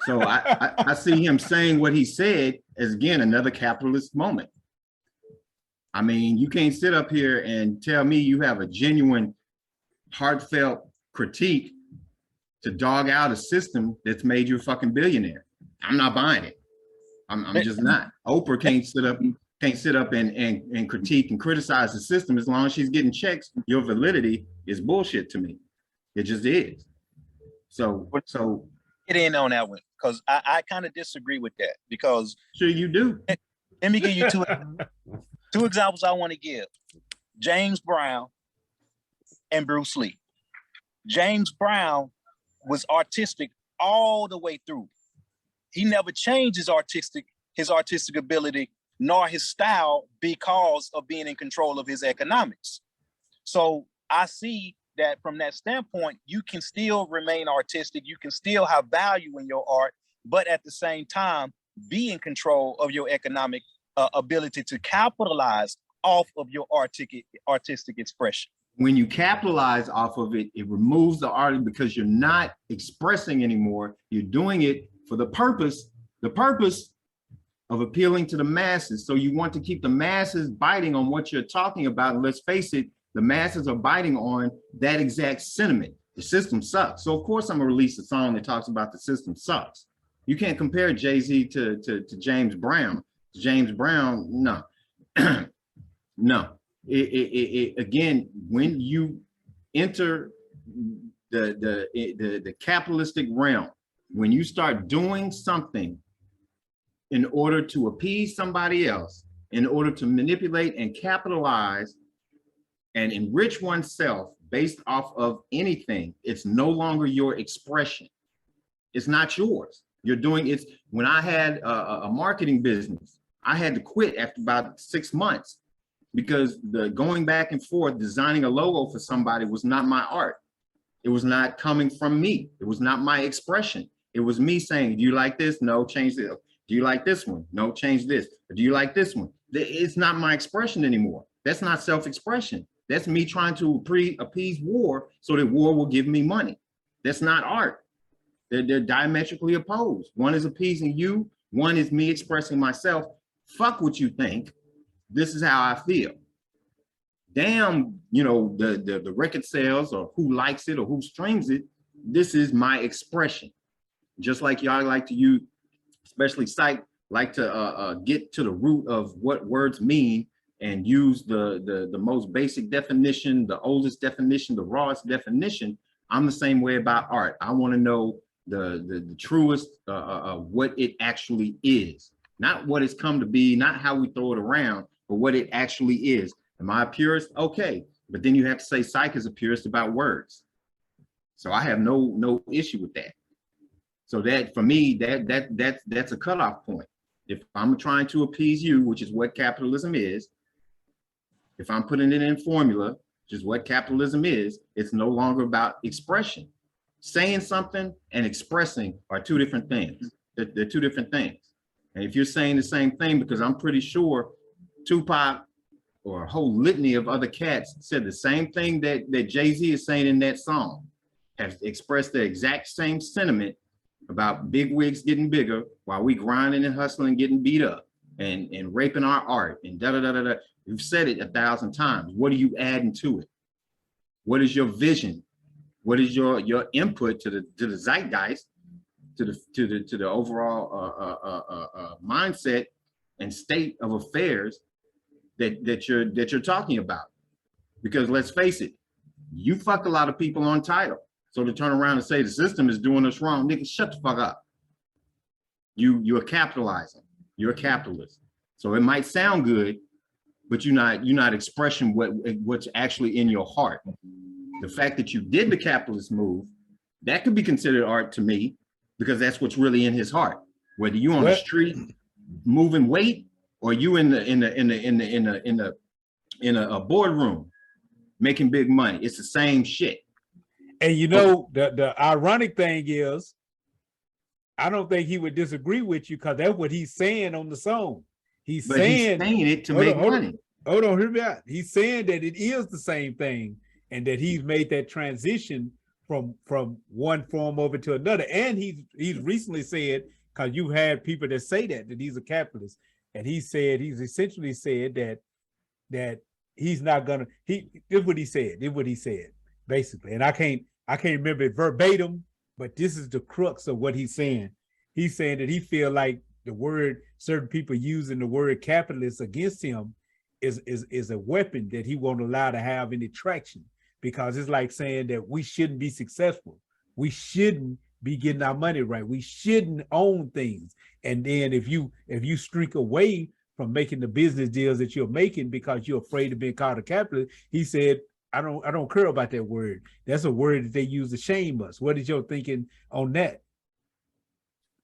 So I see him saying what he said as, again, another capitalist moment. I mean, you can't sit up here and tell me you have a genuine, heartfelt critique to dog out a system that's made you a fucking billionaire. I'm not buying it. I'm just not. Oprah can't sit up and critique and criticize the system. As long as she's getting checks, your validity is bullshit to me. It just is. So get in on that one, because I kind of disagree with that, because sure you do. Let me give you two examples I want to give. James Brown and Bruce Lee. James Brown was artistic all the way through. He never changed his artistic ability nor his style because of being in control of his economics. So I see that from that standpoint, you can still remain artistic, you can still have value in your art, but at the same time, be in control of your economic ability to capitalize off of your artistic expression. When you capitalize off of it, it removes the art because you're not expressing anymore. You're doing it for the purpose of appealing to the masses. So you want to keep the masses biting on what you're talking about. And let's face it, the masses are biting on that exact sentiment. The system sucks. So of course I'm gonna release a song that talks about the system sucks. You can't compare Jay-Z to James Brown. James Brown, no, no. Again, when you enter the capitalistic realm, when you start doing something in order to appease somebody else, in order to manipulate and capitalize and enrich oneself based off of anything, it's no longer your expression. It's not yours. You're doing it. When I had a marketing business, I had to quit after about 6 months because the going back and forth, designing a logo for somebody was not my art. It was not coming from me. It was not my expression. It was me saying, do you like this? No, change this. Do you like this one? No, change this. Do you like this one? It's not my expression anymore. That's not self-expression. That's me trying to appease war so that war will give me money. That's not art. They're diametrically opposed. One is appeasing you. One is me expressing myself. Fuck what you think. This is how I feel. Damn, you know, the record sales or who likes it or who streams it. This is my expression. Just like y'all like to use, especially psych, like to get to the root of what words mean and use the most basic definition, the oldest definition, the rawest definition. I'm the same way about art. I want to know the truest what it actually is, not what it's come to be, not how we throw it around, but what it actually is. Am I a purist? Okay, but then you have to say psych is a purist about words. So I have no issue with that. So that for me, that's a cutoff point. If I'm trying to appease you, which is what capitalism is, if I'm putting it in formula, which is what capitalism is, it's no longer about expression. Saying something and expressing are two different things. They're two different things. And if you're saying the same thing, because I'm pretty sure Tupac or a whole litany of other cats said the same thing that Jay-Z is saying in that song, have expressed the exact same sentiment about big wigs getting bigger while we grinding and hustling, getting beat up and raping our art and da-da-da-da-da. You've said it 1,000 times. What are you adding to it? What is your vision? What is your input to the zeitgeist, to the overall mindset and state of affairs that you're talking about? Because let's face it, you fucked a lot of people on title. So to turn around and say the system is doing us wrong, nigga, shut the fuck up. You're capitalizing. You're a capitalist. So it might sound good, but you're not expressing what's actually in your heart. The fact that you did the capitalist move, that could be considered art to me, because that's what's really in his heart. Whether you on the street moving weight or you in a boardroom making big money, it's the same shit. And you know, the ironic thing is, I don't think he would disagree with you, because that's what he's saying on the song. He's saying it to make money. Hold on, hear me out. He's saying that it is the same thing, and that he's made that transition from one form over to another. And he's recently said, because you had people that say that he's a capitalist, and he's essentially said that he's not gonna, this is what he said, basically. And I can't remember it verbatim, but this is the crux of what he's saying. He's saying that he feel like the word, certain people using the word capitalist against him is a weapon that he won't allow to have any traction, because it's like saying that we shouldn't be successful. We shouldn't be getting our money right. We shouldn't own things. And then if you streak away from making the business deals that you're making because you're afraid of being called a capitalist, he said, I don't care about that word. That's a word that they use to shame us. What is your thinking on that?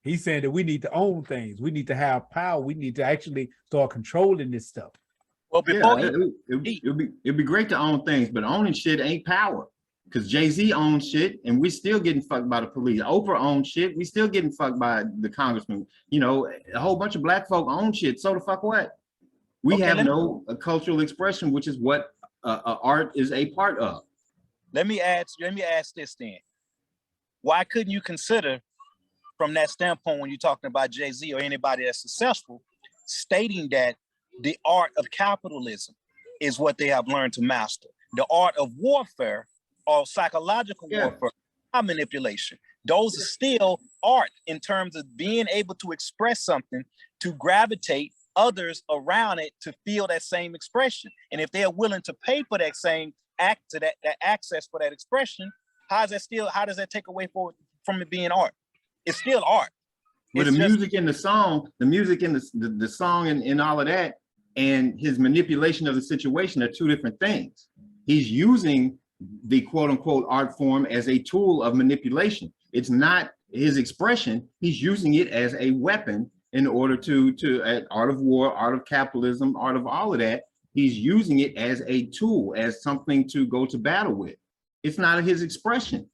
He's saying that we need to own things. We need to have power. We need to actually start controlling this stuff. Well, before it'd be great to own things, but owning shit ain't power. Because Jay-Z owns shit and we still getting fucked by the police. Oprah owns shit. We still getting fucked by the congressman. You know, a whole bunch of black folk own shit. So the fuck what? We Okay, have no cultural expression, which is what art is a part of. let me ask this then. Why couldn't you consider, from that standpoint, when you're talking about Jay-Z or anybody that's successful, stating that the art of capitalism is what they have learned to master? The art of warfare or psychological warfare, manipulation, those are still art in terms of being able to express something, to gravitate others around it to feel that same expression. And if they're willing to pay for that same that access for that expression, how does that take away from it being art? It's still art. With the music in the song, the song and all of that, and his manipulation of the situation are two different things. He's using the quote unquote art form as a tool of manipulation. It's not his expression. He's using it as a weapon in order to art of war, art of capitalism, art of all of that. He's using it as a tool, as something to go to battle with. It's not his expression.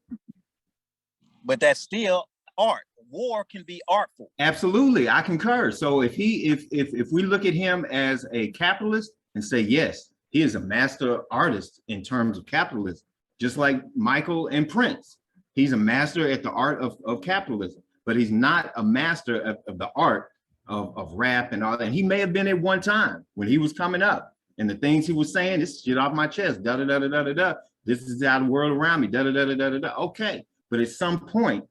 But that's still art. War can be artful. Absolutely, I concur. So if we look at him as a capitalist and say, yes, he is a master artist in terms of capitalism, just like Michael and Prince. He's a master at the art of capitalism, but he's not a master of the art of rap and all that. And he may have been at one time when he was coming up, and the things he was saying, this shit off my chest, da da da da da da da. This is how the world around me, da da da da da da da. Okay, but at some point,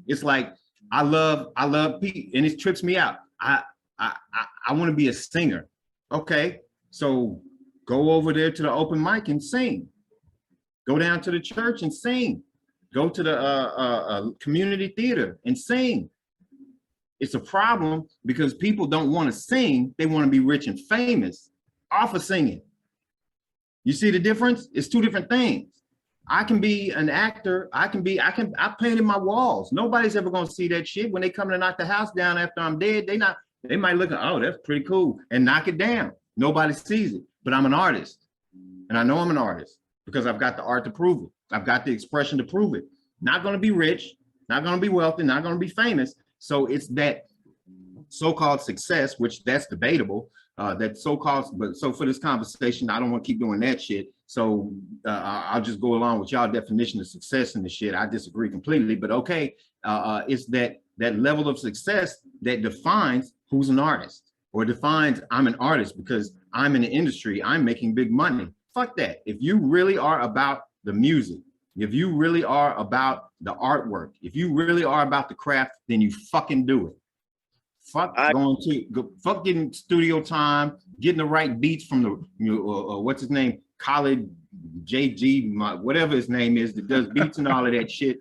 it's like I love Pete, and it trips me out. I want to be a singer. Okay, so go over there to the open mic and sing. Go down to the church and sing. Go to the community theater and sing. It's a problem because people don't want to sing. They want to be rich and famous off of singing. You see the difference? It's two different things. I can be an actor. I painted my walls. Nobody's ever going to see that shit. When they come to knock the house down after I'm dead, they might look at, oh, that's pretty cool, and knock it down. Nobody sees it, but I'm an artist. And I know I'm an artist because I've got the art to prove it. I've got the expression to prove it. Not going to be rich, not going to be wealthy, not going to be famous. So it's that so-called success, which that's debatable. That so-called, but so for this conversation, I don't want to keep doing that shit. So I'll just go along with y'all definition of success and the shit. I disagree completely, but okay. It's that level of success that defines who's an artist, or defines I'm an artist because I'm in the industry, I'm making big money. Fuck that. If you really are about the music, if you really are about the artwork, if you really are about the craft, then you fucking do it. Fuck fuck getting studio time, getting the right beats from the what's his name, Khaled JG, whatever his name is, that does beats and all of that shit.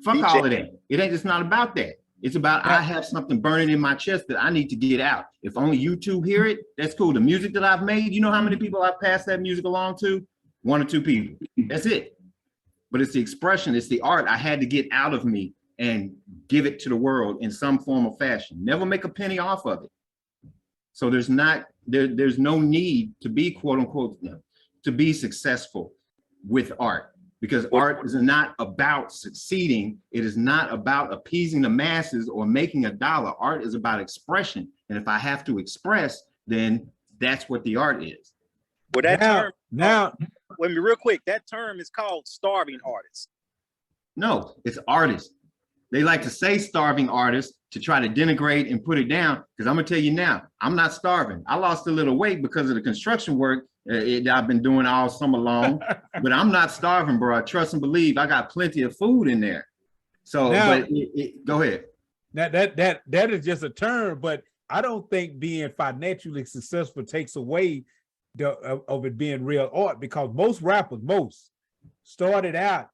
Fuck DJ. All of that. It's not about that. It's about I have something burning in my chest that I need to get out. If only you two hear it, that's cool. The music that I've made, you know how many people I've passed that music along to? 1 or 2 people. That's it. But it's the expression, it's the art I had to get out of me and give it to the world in some form or fashion. Never make a penny off of it. So there's no need to be quote unquote, to be successful with art, because art is not about succeeding. It is not about appeasing the masses or making a dollar. Art is about expression. And if I have to express, then that's what the art is. Well, that term, wait a minute, real quick, that term is called starving artists. No, it's artists. They like to say starving artists to try to denigrate and put it down. Because I'm gonna tell you now, I'm not starving. I lost a little weight because of the construction work I've been doing all summer long, but I'm not starving, bro. I trust and believe I got plenty of food in there. So, now, but go ahead. That is just a term, but I don't think being financially successful takes away of it being real art, because most rappers, started out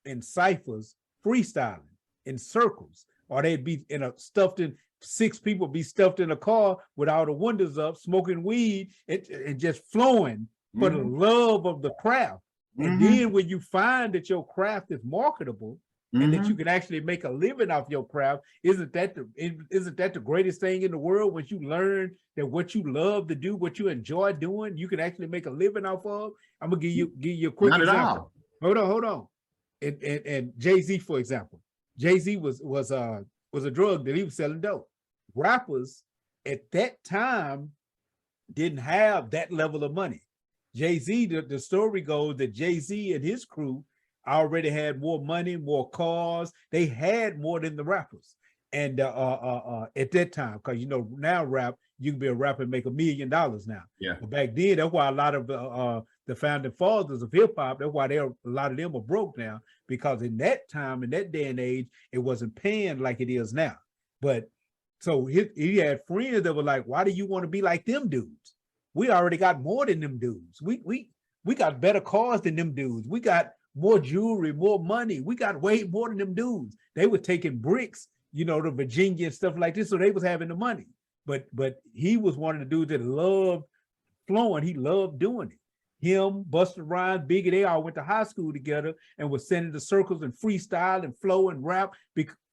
in ciphers, freestyling in circles, or they'd be stuffed in 6 people be stuffed in a car with all the windows up, smoking weed and just flowing for the love of the craft. And then when you find that your craft is marketable and that you can actually make a living off your craft, isn't that the greatest thing in the world? When you learn that what you love to do, what you enjoy doing, you can actually make a living off of. I'm gonna give you a quick example. Hold on. And Jay-Z, for example. Jay-Z was a drug that he was selling dope. Rappers at that time didn't have that level of money. Jay-Z, the story goes that Jay-Z and his crew already had more money, more cars. They had more than the rappers. And at that time, because you know, now rap, you can be a rapper and make $1 million now. Yeah. But back then, that's why a lot of the founding fathers of hip hop, that's why a lot of them are broke now, because in that time, in that day and age, it wasn't paying like it is now. But so he had friends that were like, why do you want to be like them dudes? We already got more than them dudes. We got better cars than them dudes. We got more jewelry, more money. We got way more than them dudes. They were taking bricks, you know, to Virginia and stuff like this. So they was having the money. But he was one of the dudes that loved flowing. He loved doing it. Him, Busta Rhymes, Biggie, they all went to high school together and was sending the circles and freestyle and flow and rap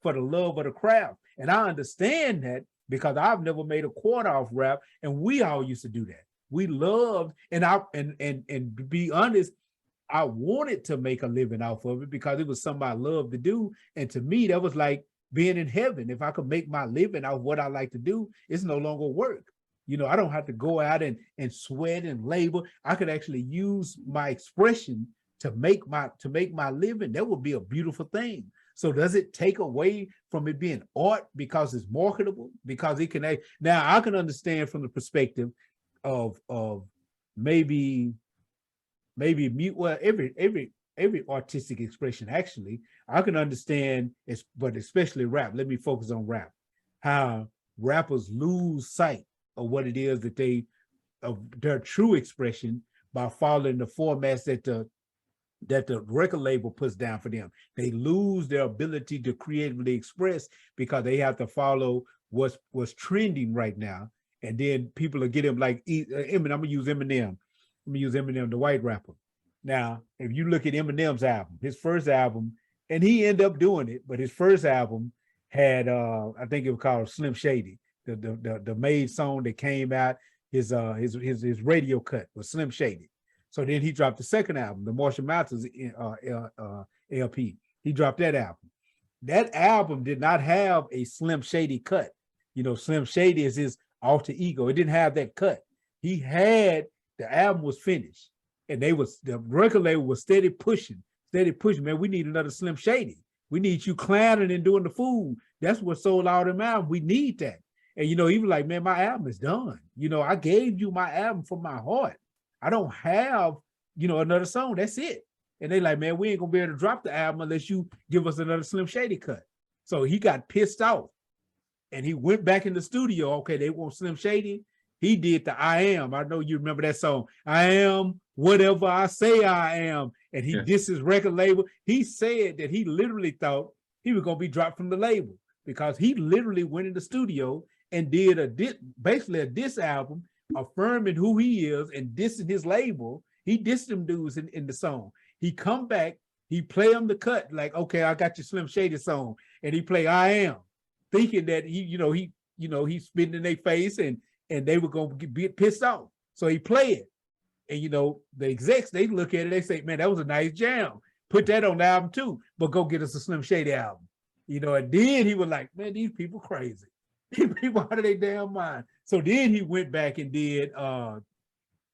for the love of the craft. And I understand that because I've never made a quarter off rap, and we all used to do that. We loved, and to be honest, I wanted to make a living off of it because it was something I loved to do. And to me, that was like being in heaven. If I could make my living out of what I like to do, it's no longer work. You know, I don't have to go out and sweat and labor. I could actually use my expression to make my living. That would be a beautiful thing. So does it take away from it being art because it's marketable? Because it can, now I can understand from the perspective of maybe well, every artistic expression, actually, I can understand, but especially rap. Let me focus on rap. How rappers lose sight of what it is that of their true expression by following the formats that the record label puts down for them. They lose their ability to creatively express because they have to follow what's trending right now. And then people are getting like Eminem. I'm gonna use Eminem. The white rapper. Now, if you look at Eminem's album, his first album, and he ended up doing it, but his first album had I think it was called Slim Shady. The main song that came out, his radio cut was Slim Shady. So then he dropped the second album, the Marshall Mathers LP. He dropped that album. That album did not have a Slim Shady cut. You know, Slim Shady is his alter ego. It didn't have that cut. The album was finished, and the record label was steady pushing. Man, we need another Slim Shady. We need you clowning and doing the fool. That's what sold out them album. We need that. And you know, he was like, man, my album is done. You know, I gave you my album from my heart. I don't have, you know, another song. That's it. And they like, man, we ain't gonna be able to drop the album unless you give us another Slim Shady cut. So he got pissed off, and he went back in the studio. Okay, they want Slim Shady. He did the I Am. I know you remember that song. I am whatever I say I am. And he dissed his record label. He said that he literally thought he was gonna be dropped from the label because he literally went in the studio and did basically a diss album affirming who he is and dissing his label. He dissed them dudes in the song. He come back, he play him the cut, like, okay, I got your Slim Shady song. And he play I Am, thinking that he's spitting in their face and they were gonna get pissed off. So he play it. And you know, the execs, they look at it, they say, man, that was a nice jam. Put that on the album too, but go get us a Slim Shady album. You know, and then he was like, man, these people crazy. These people out of their damn mind. So then he went back and did I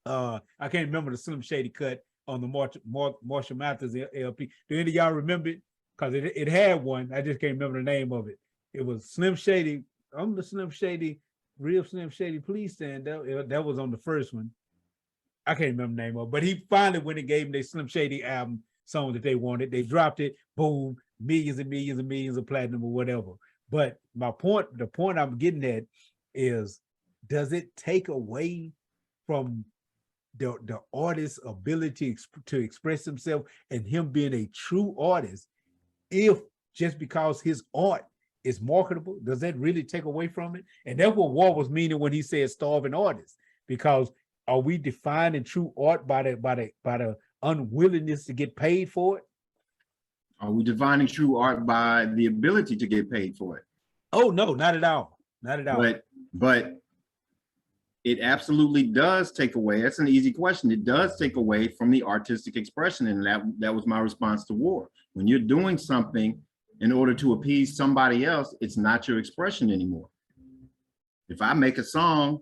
can't remember the Slim Shady cut on the Marshall Mathers LP. Do any of y'all remember it? Because it had one. I just can't remember the name of it. It was Slim Shady. I'm the Slim Shady, real Slim Shady, please stand up. That was on the first one. I can't remember the name of it. But he finally went and gave them their Slim Shady album song that they wanted. They dropped it, boom, millions and millions and millions of platinum or whatever. But the point I'm getting at is, does it take away from the artist's ability to express himself and him being a true artist, if just because his art is marketable, does that really take away from it? And that's what Walt was meaning when he said starving artists, because are we defining true art by the unwillingness to get paid for it? Are we defining true art by the ability to get paid for it? Oh no, not at all. Not at all. But it absolutely does take away. That's an easy question. It does take away from the artistic expression, and that was my response to War. When you're doing something in order to appease somebody else, it's not your expression anymore. If I make a song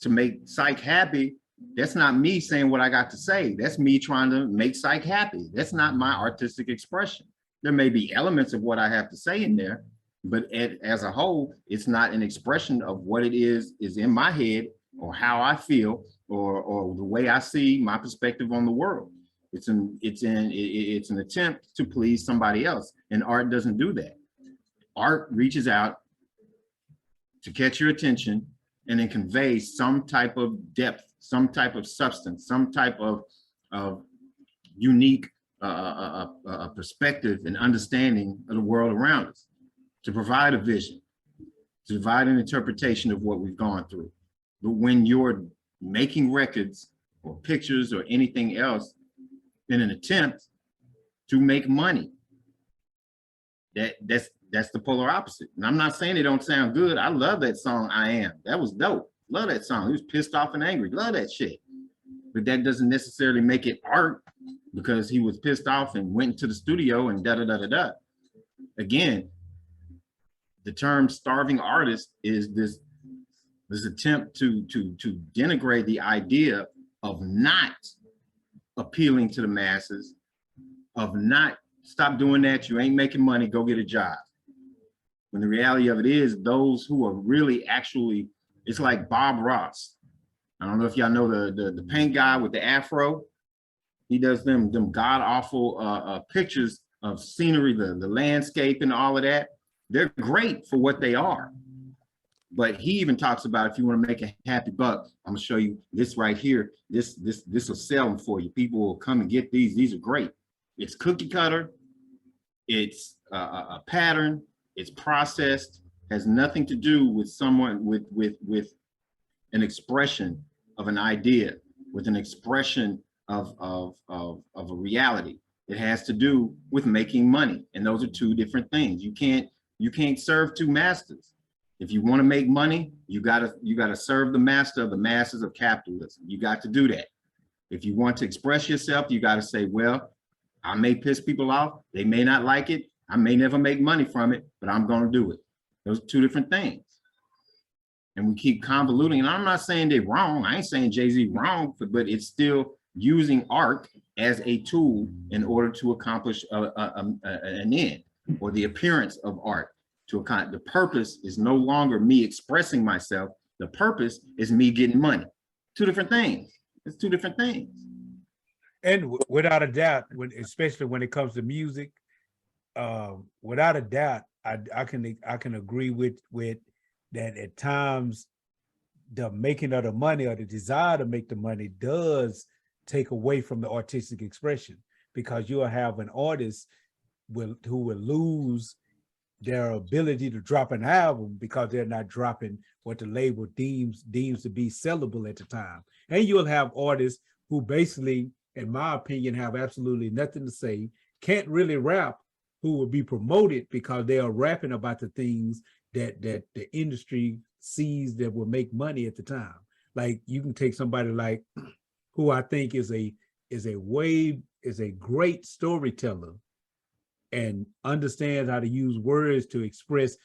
to make Psych happy, that's not me saying what I got to say. That's me trying to make Psych happy. That's not my artistic expression. There may be elements of what I have to say in there, but as a whole, it's not an expression of what it is in my head or how I feel or the way I see my perspective on the world. It's an attempt to please somebody else, and art doesn't do that. Art reaches out to catch your attention and then convey some type of depth, some type of substance, some type of unique perspective and understanding of the world around us, to provide a vision, to provide an interpretation of what we've gone through. But when you're making records or pictures or anything else in an attempt to make money, that's the polar opposite. And I'm not saying it don't sound good. I love that song, I Am. That was dope. Love that song. He was pissed off and angry. Love that shit. But that doesn't necessarily make it art because he was pissed off and went into the studio and da-da-da-da-da. Again, the term starving artist is this attempt to denigrate the idea of not appealing to the masses, of not, stop doing that, you ain't making money, go get a job. When the reality of it is, those who are really actually, it's like Bob Ross. I don't know if y'all know the paint guy with the afro. He does them god-awful pictures of scenery, the landscape and all of that. They're great for what they are. But he even talks about, if you want to make a happy buck, I'm gonna show you this right here. This will sell them for you. People will come and get these. These are great. It's cookie cutter. It's a pattern. It's processed. Has nothing to do with someone with an expression of an idea, with an expression of a reality. It has to do with making money, and those are two different things. You can't serve two masters. If you want to make money, you gotta serve the master of the masses of capitalism. You got to do that. If you want to express yourself, you got to say, well, I may piss people off. They may not like it. I may never make money from it, but I'm going to do it. Those are two different things. And we keep convoluting. And I'm not saying they're wrong. I ain't saying Jay-Z wrong, but it's still using art as a tool in order to accomplish an end, or the appearance of art. The purpose is no longer me expressing myself. The purpose is me getting money. Two different things. It's two different things. And without a doubt, especially when it comes to music, without a doubt, I can agree with that. At times, the making of the money or the desire to make the money does take away from the artistic expression, because you'll have an artist who will lose their ability to drop an album because they're not dropping what the label deems to be sellable at the time. And you'll have artists who basically, in my opinion, have absolutely nothing to say, can't really rap, who will be promoted because they are rapping about the things that the industry sees that will make money at the time. Like, you can take somebody like, who I think is a great storyteller and understands how to use words to express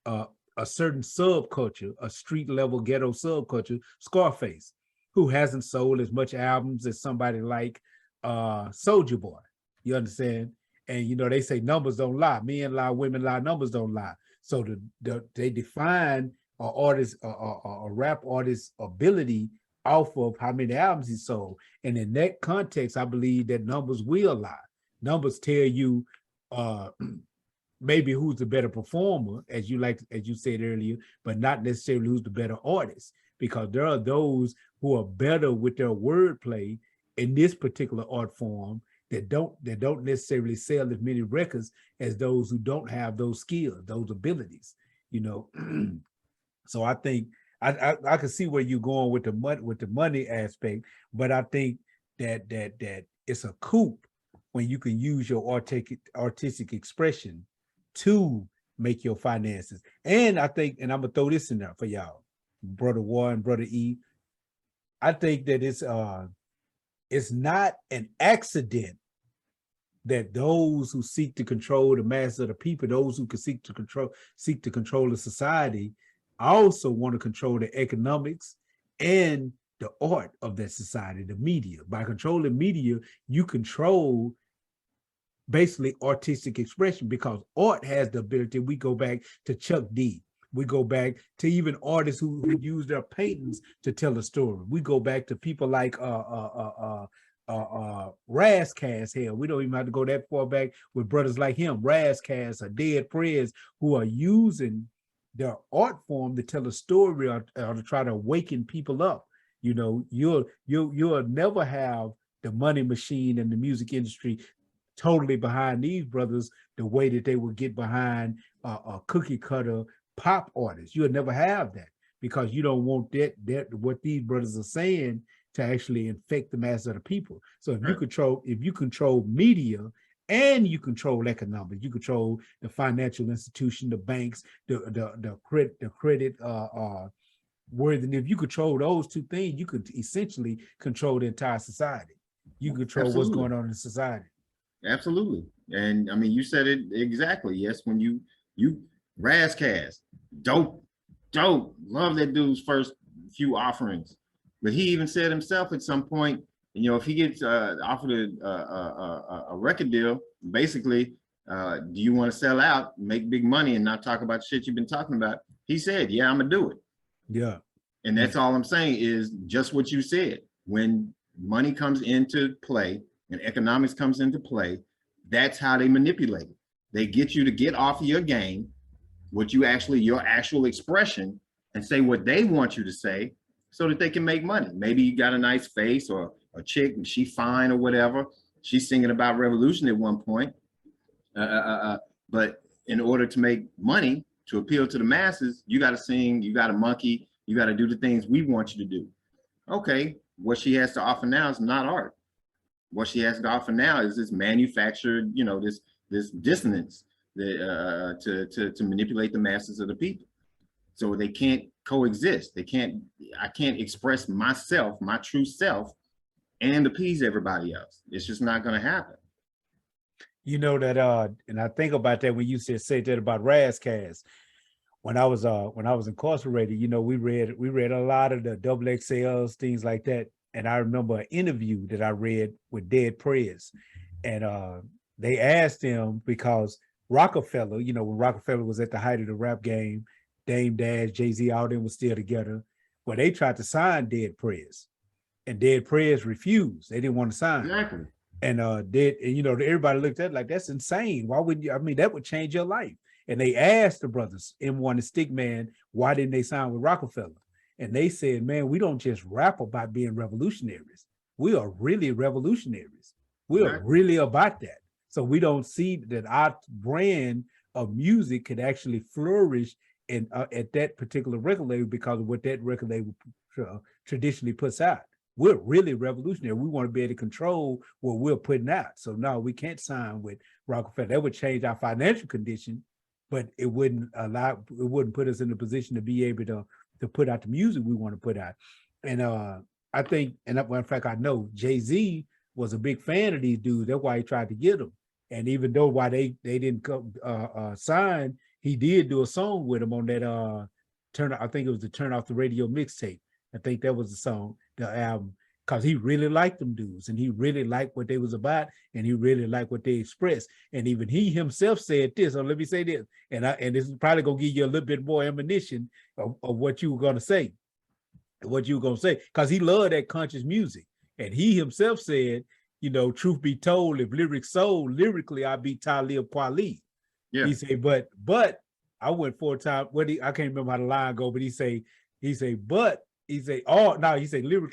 a certain subculture, a street level ghetto subculture, Scarface, who hasn't sold as much albums as somebody like Soulja Boy. You understand? And you know, they say numbers don't lie. Men lie, women lie, numbers don't lie. So they define a rap artist's ability off of how many albums he sold. And in that context, I believe that numbers will lie. Numbers tell you maybe who's the better performer, as you said earlier, but not necessarily who's the better artist, because there are those who are better with their wordplay in this particular art form that don't necessarily sell as many records as those who don't have those skills, those abilities, you know. So I think I can see where you're going with the money aspect, but I think that it's a coup when you can use your artistic expression to make your finances. And I think, and I'm gonna throw this in there for y'all, Brother War and Brother E, I think that it's not an accident that those who seek to control the masses of the people, those who can seek to control the society, also want to control the economics and the art of that society, the media. By controlling media, you control basically artistic expression, because art has the ability. We go back to Chuck D. We go back to even artists who use their paintings to tell a story. We go back to people like Razcast here. We don't even have to go that far back with brothers like him, Razcast or Dead Prez, who are using their art form to tell a story or to try to awaken people up. You know, you'll never have the money machine in the music industry totally behind these brothers the way that they would get behind a cookie cutter pop artist. You'll never have that, because you don't want that what these brothers are saying to actually infect the mass of the people. So if you control media and you control economics, you control the financial institution, the banks, the credit worthiness. If you control those two things, you could essentially control the entire society. You control what's going on in society. Absolutely. And I mean, you said it exactly. Yes, when you Razcast, dope, love that dude's first few offerings. But he even said himself at some point, you know, if he gets offered a record deal, basically, do you want to sell out, make big money, and not talk about shit you've been talking about? He said, yeah, I'm gonna do it. Yeah. And that's all I'm saying is just what you said. When money comes into play and economics comes into play, that's how they manipulate it. They get you to get off of your game, what you actually, your actual expression, and say what they want you to say so that they can make money. Maybe you got a nice face or a chick and she fine or whatever. She's singing about revolution at one point. But in order to make money, to appeal to the masses, you got to sing, you got to monkey, you got to do the things we want you to do. Okay, what she has to offer now is not art. What she has to offer now is this manufactured, you know, this dissonance that, to manipulate the masses of the people. So they can't coexist. I can't express myself, my true self, and appease everybody else. It's just not going to happen. You know that, and I think about that when you said that about Razcast. When I was incarcerated, you know, we read a lot of the XXLs, things like that. And I remember an interview that I read with Dead Prez, and they asked him, because Rockefeller, you know, when Rockefeller was at the height of the rap game, Dame Dash, Jay-Z, all them was still together. Well, they tried to sign Dead Prez, and Dead Prez refused. They didn't want to sign. Exactly. And you know, everybody looked at it like, that's insane. Why wouldn't you? I mean, that would change your life. And they asked the brothers, M1 and Stickman, why didn't they sign with Rockefeller? And they said, man, we don't just rap about being revolutionaries. We are really revolutionaries. We are really about that. So we don't see that our brand of music could actually flourish in, at that particular record label because of what that record label traditionally puts out. We're really revolutionary. We want to be able to control what we're putting out. So no, we can't sign with Rockefeller. That would change our financial condition, but it wouldn't put us in a position to be able to put out the music we want to put out. And I think, and in fact, I know Jay-Z was a big fan of these dudes. That's why he tried to get them. And even though why they didn't come sign, he did do a song with them on that I think it was the Turn Off the Radio mixtape. I think that was the song, the album, because he really liked them dudes, and he really liked what they was about, and he really liked what they expressed. And even he himself said this, or let me say this, and this is probably gonna give you a little bit more ammunition of what you were gonna say, because he loved that conscious music. And he himself said, you know, truth be told, if lyrics sold, lyrically, I beat Talib Kweli. Yeah. He said, but I went 4 times. I can't remember how the line go, but he say, lyrically,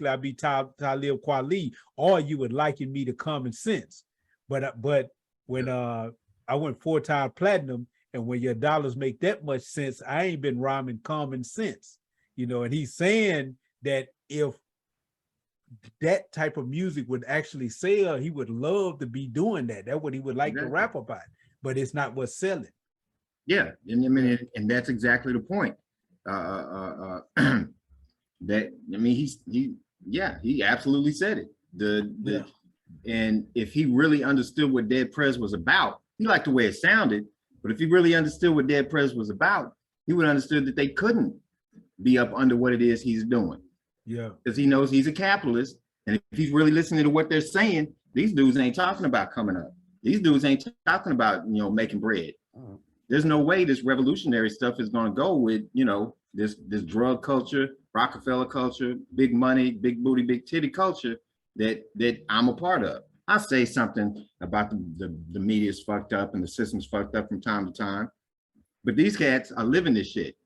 I beat Talib Kweli, or you would liken me to Common Sense. But when I went 4 times platinum, and when your dollars make that much sense, I ain't been rhyming common sense, you know. And he's saying that if that type of music would actually sell, he would love to be doing that. That's what he would like to rap about, but it's not what's selling. Yeah, and I mean, and that's exactly the point. That, I mean, he absolutely said it. And if he really understood what Dead Prez was about, he liked the way it sounded, but if he really understood what Dead Prez was about, he would have understood that they couldn't be up under what it is he's doing. Yeah. Because he knows he's a capitalist. And if he's really listening to what they're saying, these dudes ain't talking about coming up. These dudes ain't talking about, making bread. There's no way this revolutionary stuff is going to go with, this drug culture, Rockefeller culture, big money, big booty, big titty culture that I'm a part of. I say something about the media's fucked up and the system's fucked up from time to time, but these cats are living this shit,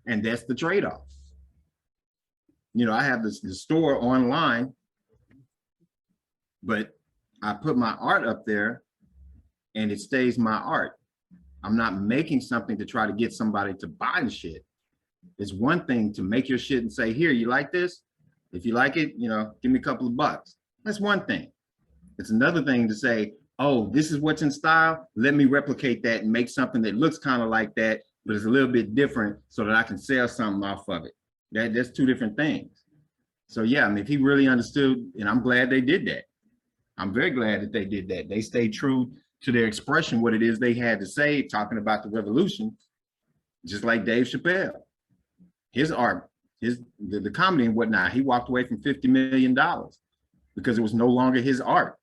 and that's the trade-off. I have the store online, but I put my art up there and it stays my art. I'm not making something to try to get somebody to buy the shit. It's one thing to make your shit and say, here, you like this? If you like it, give me a couple of bucks. That's one thing. It's another thing to say, oh, this is what's in style. Let me replicate that and make something that looks kind of like that, but it's a little bit different so that I can sell something off of it. That's two different things. So yeah, I mean, if he really understood, and I'm glad they did that. I'm very glad that they did that. They stayed true to their expression, what it is they had to say, talking about the revolution, just like Dave Chappelle. His art, the comedy and whatnot, he walked away from $50 million because it was no longer his art.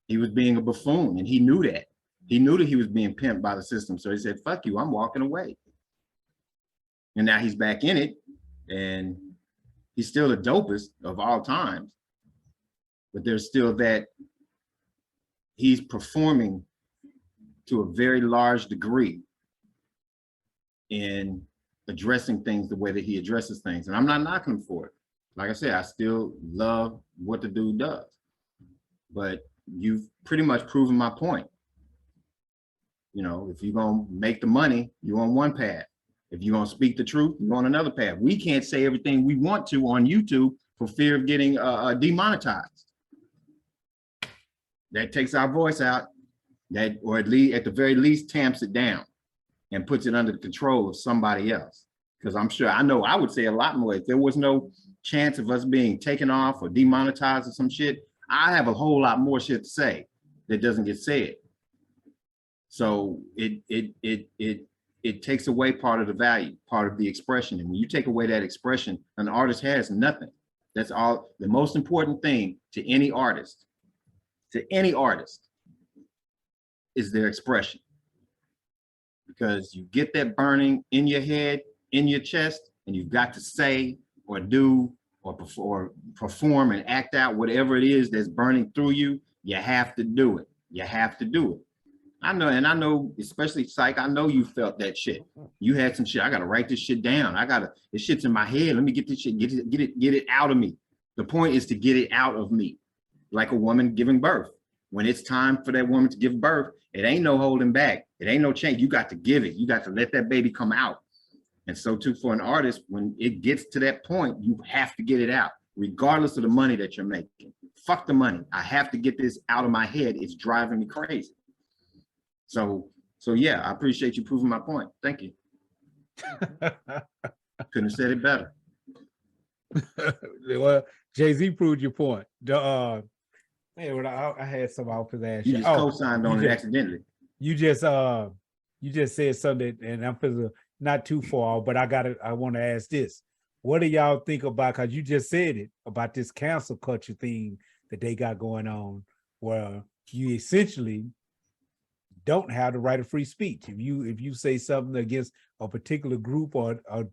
He was being a buffoon, and he knew that. He knew that he was being pimped by the system. So he said, fuck you, I'm walking away. And now he's back in it, and he's still the dopest of all times, but there's still that he's performing to a very large degree in addressing things the way that he addresses things. And I'm not knocking him for it. Like I said, I still love what the dude does, but you've pretty much proven my point. If you're gonna make the money, you're on one path. If you're gonna speak the truth, you're on another path. We can't say everything we want to on YouTube for fear of getting demonetized. That takes our voice out, or at the very least tamps it down and puts it under the control of somebody else. Because I know I would say a lot more. If there was no chance of us being taken off or demonetized or some shit, I have a whole lot more shit to say that doesn't get said. So it takes away part of the value, part of the expression. And when you take away that expression, an artist has nothing. That's all. The most important thing to any artist is their expression. Because you get that burning in your head, in your chest, and you've got to say or do or perform and act out whatever it is that's burning through you. You have to do it. You have to do it. I know, especially Psych, I know you felt that shit. You had some shit. I gotta write this shit down. This shit's in my head. Let me get this shit, get it out of me. The point is to get it out of me, like a woman giving birth. When it's time for that woman to give birth, it ain't no holding back. It ain't no change. You got to give it. You got to let that baby come out. And so too for an artist, when it gets to that point, you have to get it out, regardless of the money that you're making. Fuck the money. I have to get this out of my head. It's driving me crazy. So yeah, I appreciate you proving my point. Thank you. Couldn't have said it better. Well, Jay-Z proved your point. I had some off his ass. You just co-signed on it accidentally. You just said something, and I'm not too far, but I want to ask this. What do y'all think about, because you just said it, about this cancel culture thing that they got going on, where you essentially don't have the right of free speech. If you say something against a particular group or a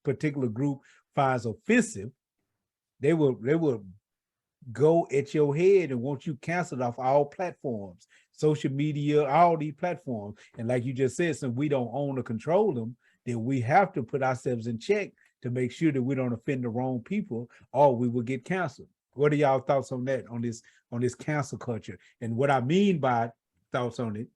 particular group finds offensive, they will go at your head and want you canceled off all platforms, social media, all these platforms. And like you just said, since we don't own or control them, then we have to put ourselves in check to make sure that we don't offend the wrong people, or we will get canceled. What are y'all thoughts on that, on this cancel culture? And what I mean by thoughts on it,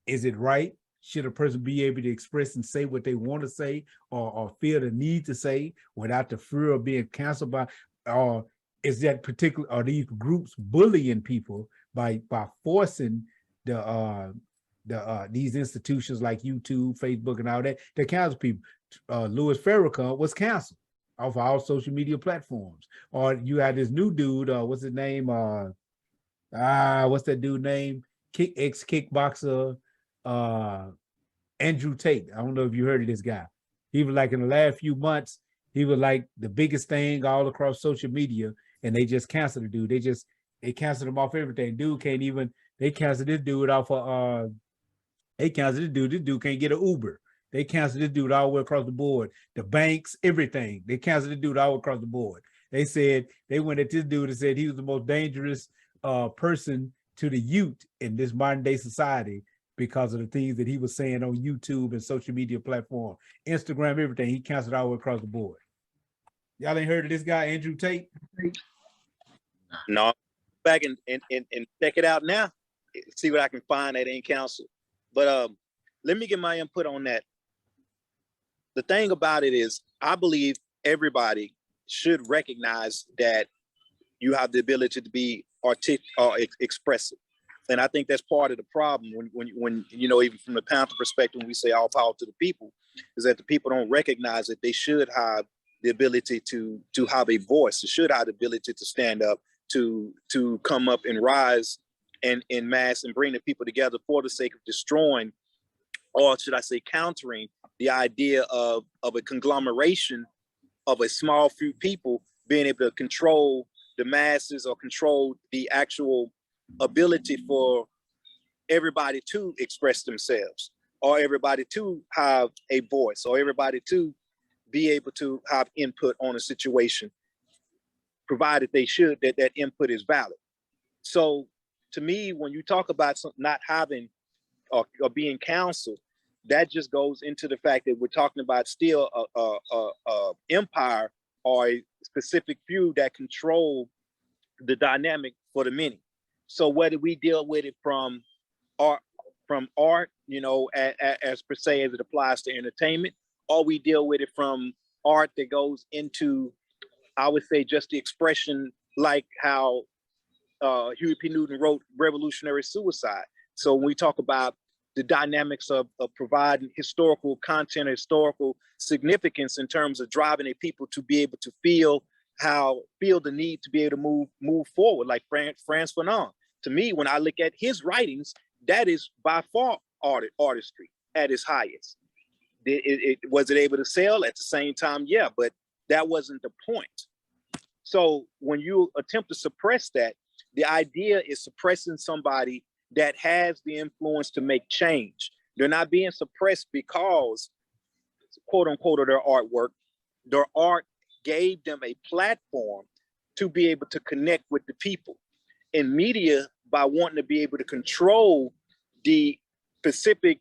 is it right? Should a person be able to express and say what they want to say, or feel the need to say without the fear of being canceled by, or is that particular, are these groups bullying people by forcing these institutions like YouTube, Facebook, and all that to cancel people? Louis Farrakhan was canceled off all social media platforms. Or you had this new dude, what's his name? What's that dude name? Ex-kickboxer, Andrew Tate. I don't know if you heard of this guy. He was like, in the last few months, He was like the biggest thing all across social media, and they just canceled the dude. They canceled him off everything. Dude can't even. They canceled this dude off of. They canceled this dude. This dude can't get an Uber. They canceled this dude all the way across the board. The banks, everything. They canceled this dude all across the board. They said they went at this dude and said he was the most dangerous person to the youth in this modern day society because of the things that he was saying on YouTube and social media platform, Instagram, everything. He canceled all the way across the board. Y'all ain't heard of this guy, Andrew Tate? No, back and check it out now. See what I can find that ain't canceled. But let me get my input on that. The thing about it is, I believe everybody should recognize that you have the ability to be expressive. And I think that's part of the problem when you know, even from the Panther perspective, when we say all power to the people, is that the people don't recognize that they should have the ability to have a voice. They should have the ability to stand up, to come up and rise and in mass and bring the people together for the sake of destroying, or should I say countering, the idea of a conglomeration of a small few people being able to control the masses or control the actual ability for everybody to express themselves, or everybody to have a voice, or everybody to be able to have input on a situation, provided that input is valid. So to me, when you talk about not having or being counseled, that just goes into the fact that we're talking about still a empire or a specific few that control the dynamic for the many. So whether we deal with it from art, you know, as per se as it applies to entertainment, or we deal with it from art that goes into, I would say, just the expression, like how Huey P. Newton wrote Revolutionary Suicide. So when we talk about the dynamics of providing historical content, historical significance in terms of driving a people to be able to feel the need to be able to move forward, like Frantz Fanon. To me, when I look at his writings, that is by far artistry at its highest. Was it able to sell at the same time? Yeah, but that wasn't the point. So when you attempt to suppress that, the idea is suppressing somebody that has the influence to make change. They're not being suppressed because, quote unquote, of their artwork. Their art gave them a platform to be able to connect with the people. In media, by wanting to be able to control the specific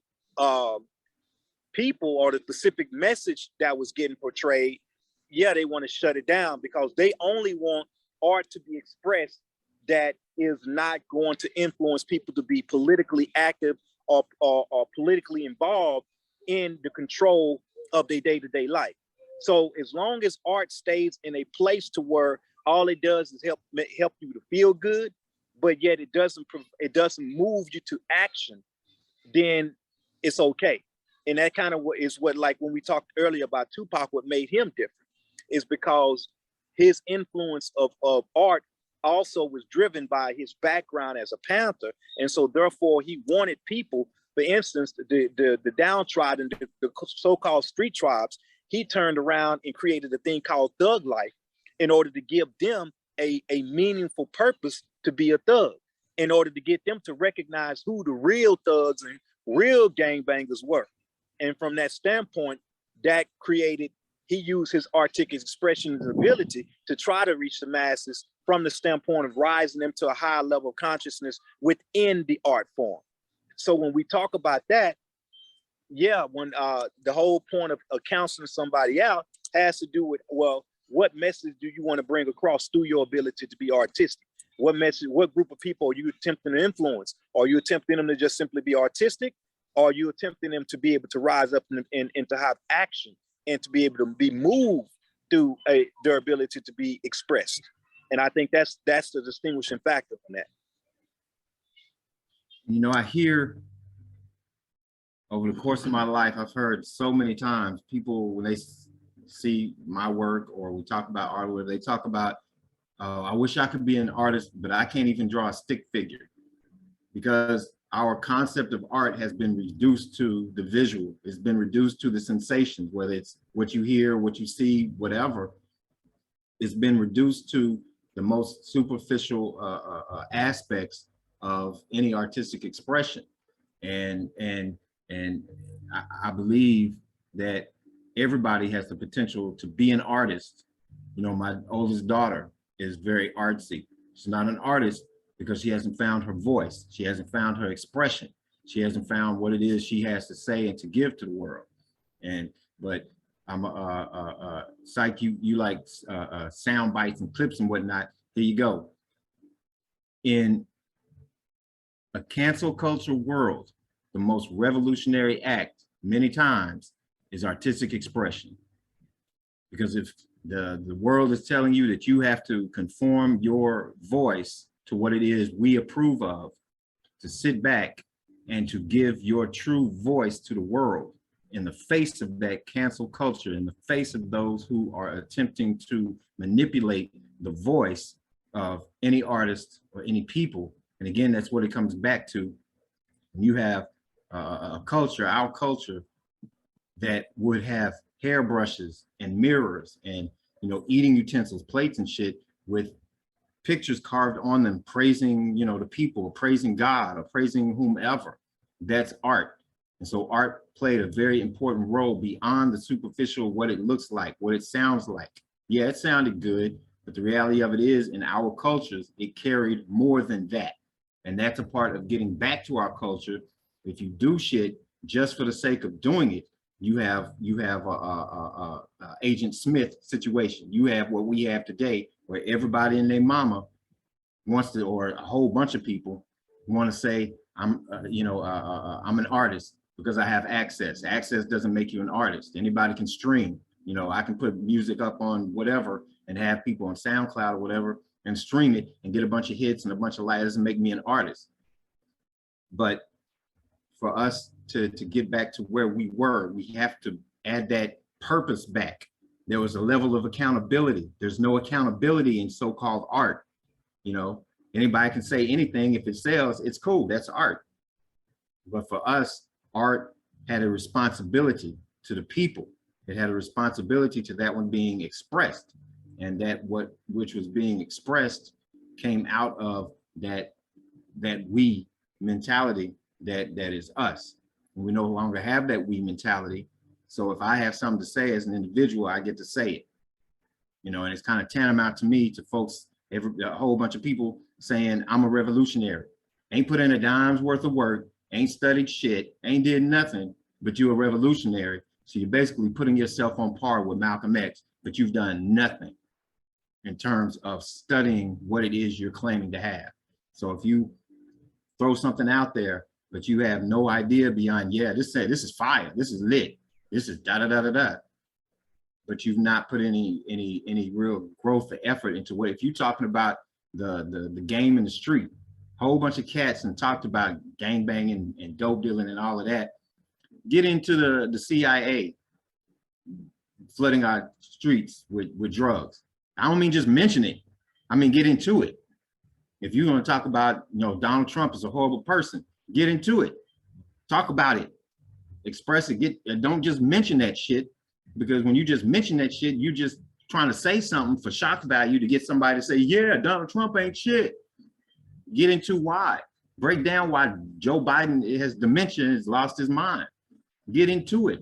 people or the specific message that was getting portrayed, yeah, they want to shut it down because they only want art to be expressed that is not going to influence people to be politically active or politically involved in the control of their day-to-day life. So as long as art stays in a place to where all it does is help you to feel good, but yet it doesn't move you to action, then it's okay. And that kind of is what, like when we talked earlier about Tupac, what made him different is because his influence of art also was driven by his background as a Panther. And so therefore he wanted people, for instance, the downtrodden, the so-called street tribes, he turned around and created a thing called thug life in order to give them a meaningful purpose to be a thug, in order to get them to recognize who the real thugs and real gangbangers were. And from that standpoint, that created, he used his artistic expression and ability to try to reach the masses from the standpoint of rising them to a higher level of consciousness within the art form. So when we talk about that, yeah, when the whole point of counseling somebody out has to do with, well, what message do you want to bring across through your ability to be artistic? What message, what group of people are you attempting to influence? Are you attempting them to just simply be artistic? Or are you attempting them to be able to rise up and to have action and to be able to be moved through their ability to be expressed? And I think that's the distinguishing factor from that. You know, I hear over the course of my life, I've heard so many times people, when they see my work or we talk about art, where they talk about, I wish I could be an artist, but I can't even draw a stick figure. Because our concept of art has been reduced to the visual. It's been reduced to the sensations, whether it's what you hear, what you see, whatever. It's been reduced to the most superficial aspects of any artistic expression. And I believe that everybody has the potential to be an artist. You know, my oldest daughter is very artsy. She's not an artist because she hasn't found her voice. She hasn't found her expression. She hasn't found what it is she has to say and to give to the world. But I'm Psych, you like sound bites and clips and whatnot. Here you go. In a cancel culture world, the most revolutionary act many times is artistic expression. Because if the world is telling you that you have to conform your voice to what it is we approve of, to sit back and to give your true voice to the world in the face of that cancel culture, in the face of those who are attempting to manipulate the voice of any artist or any people. And again, that's what it comes back to. You have a culture, our culture, that would have hairbrushes and mirrors and, you know, eating utensils, plates and shit with pictures carved on them, praising, you know, the people, or praising God, or praising whomever. That's art. And so art played a very important role beyond the superficial, what it looks like, what it sounds like. Yeah, it sounded good, but the reality of it is, in our cultures, it carried more than that. And that's a part of getting back to our culture. If you do shit just for the sake of doing it, you have a Agent Smith situation. You have what we have today, where everybody and their mama wants to, or a whole bunch of people want to say, I'm an artist because I have access. Access doesn't make you an artist. Anybody can stream. You know, I can put music up on whatever and have people on SoundCloud or whatever and stream it and get a bunch of hits and a bunch of likes. It doesn't make me an artist. But for us to get back to where we were, we have to add that purpose back. There was a level of accountability. There's no accountability in so-called art. You know, anybody can say anything. If it sells, it's cool, that's art. But for us, art had a responsibility to the people. It had a responsibility to that one being expressed. And that which was being expressed came out of that we mentality that is us. And we no longer have that we mentality. So if I have something to say as an individual, I get to say it. You know, and it's kind of tantamount to me, to folks, a whole bunch of people saying, I'm a revolutionary. Ain't put in a dime's worth of work, ain't studied shit, ain't did nothing, but you're a revolutionary. So you're basically putting yourself on par with Malcolm X, but you've done nothing in terms of studying what it is you're claiming to have. So if you throw something out there, but you have no idea beyond, yeah, this is fire, this is lit, this is da da da da da, but you've not put any real growth or effort into what, if you're talking about the game in the street, whole bunch of cats and talked about gangbanging and dope dealing and all of that, get into the CIA flooding our streets with drugs. I don't mean just mention it, I mean get into it. If you're going to talk about, you know, Donald Trump is a horrible person, get into it, talk about it, express it, don't just mention that shit, because when you just mention that shit, you just trying to say something for shock value to get somebody to say, yeah, Donald Trump ain't shit. Get into why, break down why Joe Biden has dementia, has lost his mind. Get into it,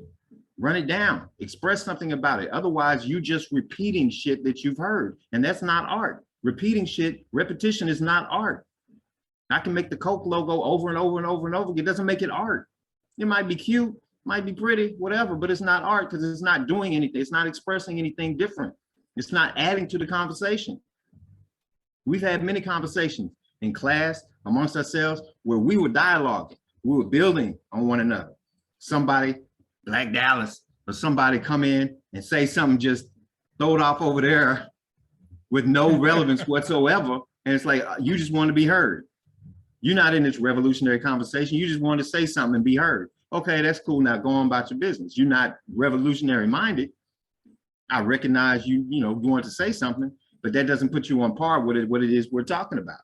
run it down, express something about it. Otherwise, you just repeating shit that you've heard, and that's not art. Repeating shit, repetition is not art. I can make the Coke logo over and over and over and over again. It doesn't make it art. It might be cute, might be pretty, whatever, but it's not art because it's not doing anything. It's not expressing anything different. It's not adding to the conversation. We've had many conversations in class amongst ourselves where we were dialoguing, we were building on one another. Somebody, Black Dallas, or somebody come in and say something, just throw it off over there with no relevance whatsoever. And it's like, you just want to be heard. You're not in this revolutionary conversation. You just want to say something and be heard. Okay, that's cool. Now go on about your business. You're not revolutionary minded. I recognize you want to say something, but that doesn't put you on par with what it is we're talking about.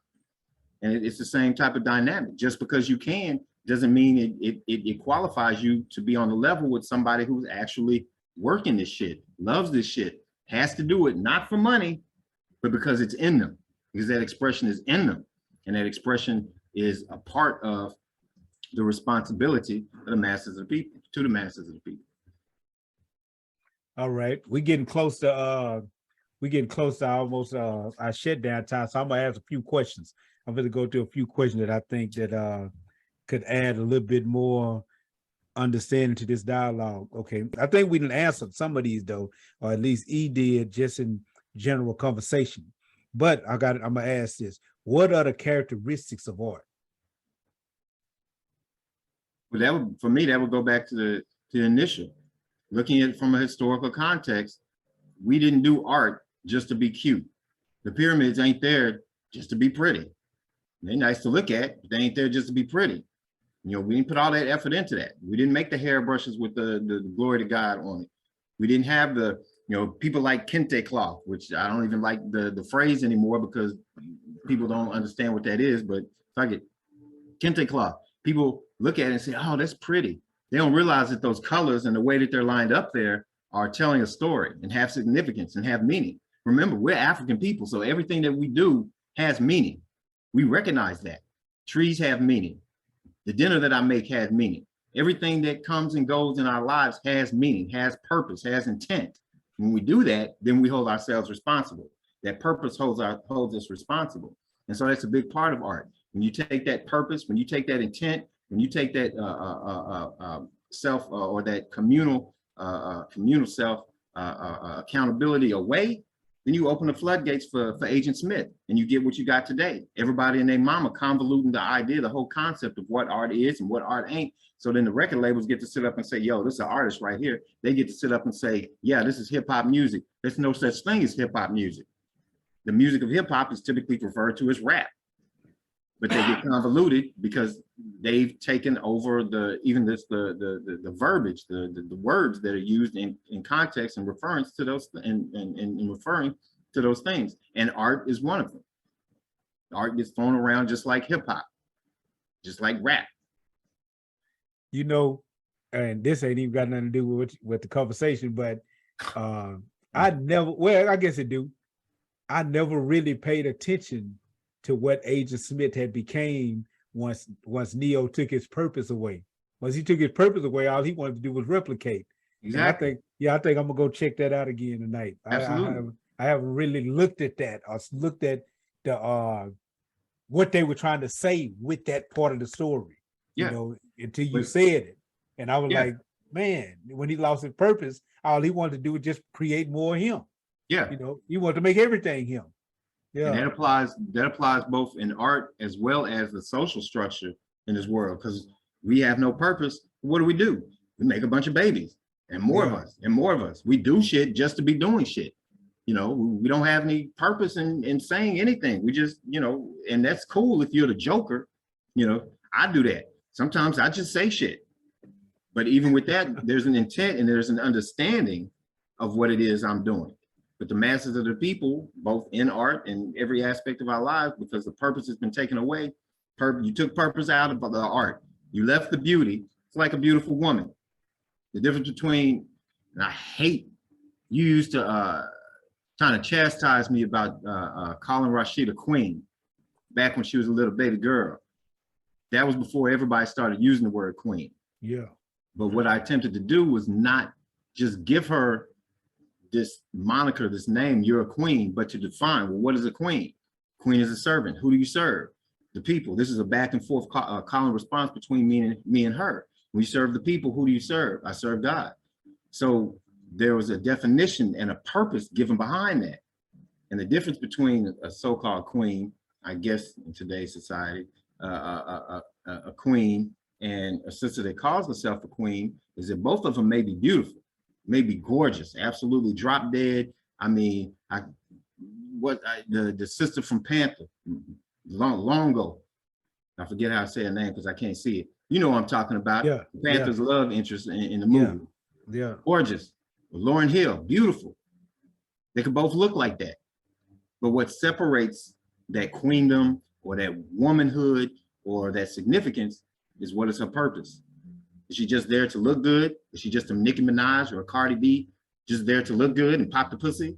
And it's the same type of dynamic. Just because you can doesn't mean it qualifies you to be on the level with somebody who's actually working this shit, loves this shit, has to do it, not for money, but because it's in them, because that expression is in them. And that expression is a part of the responsibility of the masses of the people, to the masses of the people. All right, we're getting close to almost our shutdown time. So I'm gonna ask a few questions. I'm gonna go to a few questions that I think that could add a little bit more understanding to this dialogue. Okay, I think we didn't answer some of these though, or at least E did, just in general conversation. But I'm gonna ask this: what are the characteristics of art? Well, for me, that would go back to the initial. Looking at it from a historical context, we didn't do art just to be cute. The pyramids ain't there just to be pretty. They're nice to look at, but they ain't there just to be pretty. You know, we didn't put all that effort into that. We didn't make the hairbrushes with the glory to God on it. We didn't have the, you know, people like kente cloth, which I don't even like the phrase anymore because people don't understand what that is, but fuck it, kente cloth. People look at it and say, oh, that's pretty. They don't realize that those colors and the way that they're lined up there are telling a story and have significance and have meaning. Remember, we're African people, so everything that we do has meaning. We recognize that. Trees have meaning. The dinner that I make has meaning. Everything that comes and goes in our lives has meaning, has purpose, has intent. When we do that, then we hold ourselves responsible. That purpose holds us responsible. And so that's a big part of art. When you take that purpose, when you take that intent, when you take that self or that communal self accountability away, then you open the floodgates for Agent Smith, and you get what you got today. Everybody and their mama convoluting the idea, the whole concept of what art is and what art ain't. So then the record labels get to sit up and say, yo, this is an artist right here. They get to sit up and say, yeah, this is hip hop music. There's no such thing as hip hop music. The music of hip hop is typically referred to as rap, but they get convoluted because they've taken over the verbiage, the words that are used in context and reference to those and referring to those things. And art is one of them. Art gets thrown around just like hip hop, just like rap. You know, and this ain't even got nothing to do with the conversation, but I guess it do. I never really paid attention to what Agent Smith had became once Neo took his purpose away. Once he took his purpose away, all he wanted to do was replicate. Exactly. And I think I'm gonna go check that out again tonight. Absolutely. I haven't really looked at that or looked at the what they were trying to say with that part of the story. Yeah. You know, until you said it. And I was like, man, when he lost his purpose, all he wanted to do was just create more of him. Yeah. You know, he wanted to make everything him. Yeah. And that applies both in art as well as the social structure in this world. Because we have no purpose. What do? We make a bunch of babies, and more of us, and more of us. We do shit just to be doing shit. You know, we don't have any purpose in saying anything. We just, you know, and that's cool if you're the Joker. You know, I do that. Sometimes I just say shit. But even with that, there's an intent and there's an understanding of what it is I'm doing. But the masses of the people, both in art and every aspect of our lives, because the purpose has been taken away, you took purpose out of the art. You left the beauty. It's like a beautiful woman. The difference between, and I hate, you used to trying to chastise me about calling Rashida queen back when she was a little baby girl. That was before everybody started using the word queen. Yeah. But what I attempted to do was not just give her this moniker, this name, you're a queen, but to define, well, what is a queen? Queen is a servant. Who do you serve? The people. This is a back and forth call and response between me and her. When you serve the people, who do you serve? I serve God. So there was a definition and a purpose given behind that. And the difference between a so-called queen, I guess in today's society, a queen and a sister that calls herself a queen, is that both of them may be beautiful, may be gorgeous, absolutely drop dead. I mean, the sister from Panther, long ago, I forget how to say her name because I can't see it. You know what I'm talking about. Yeah. Panther's love interest in the movie. Yeah. Gorgeous. Lauryn Hill, beautiful. They could both look like that. But what separates that queendom or that womanhood or that significance is what is her purpose. Is she just there to look good? Is she just a Nicki Minaj or a Cardi B, just there to look good and pop the pussy?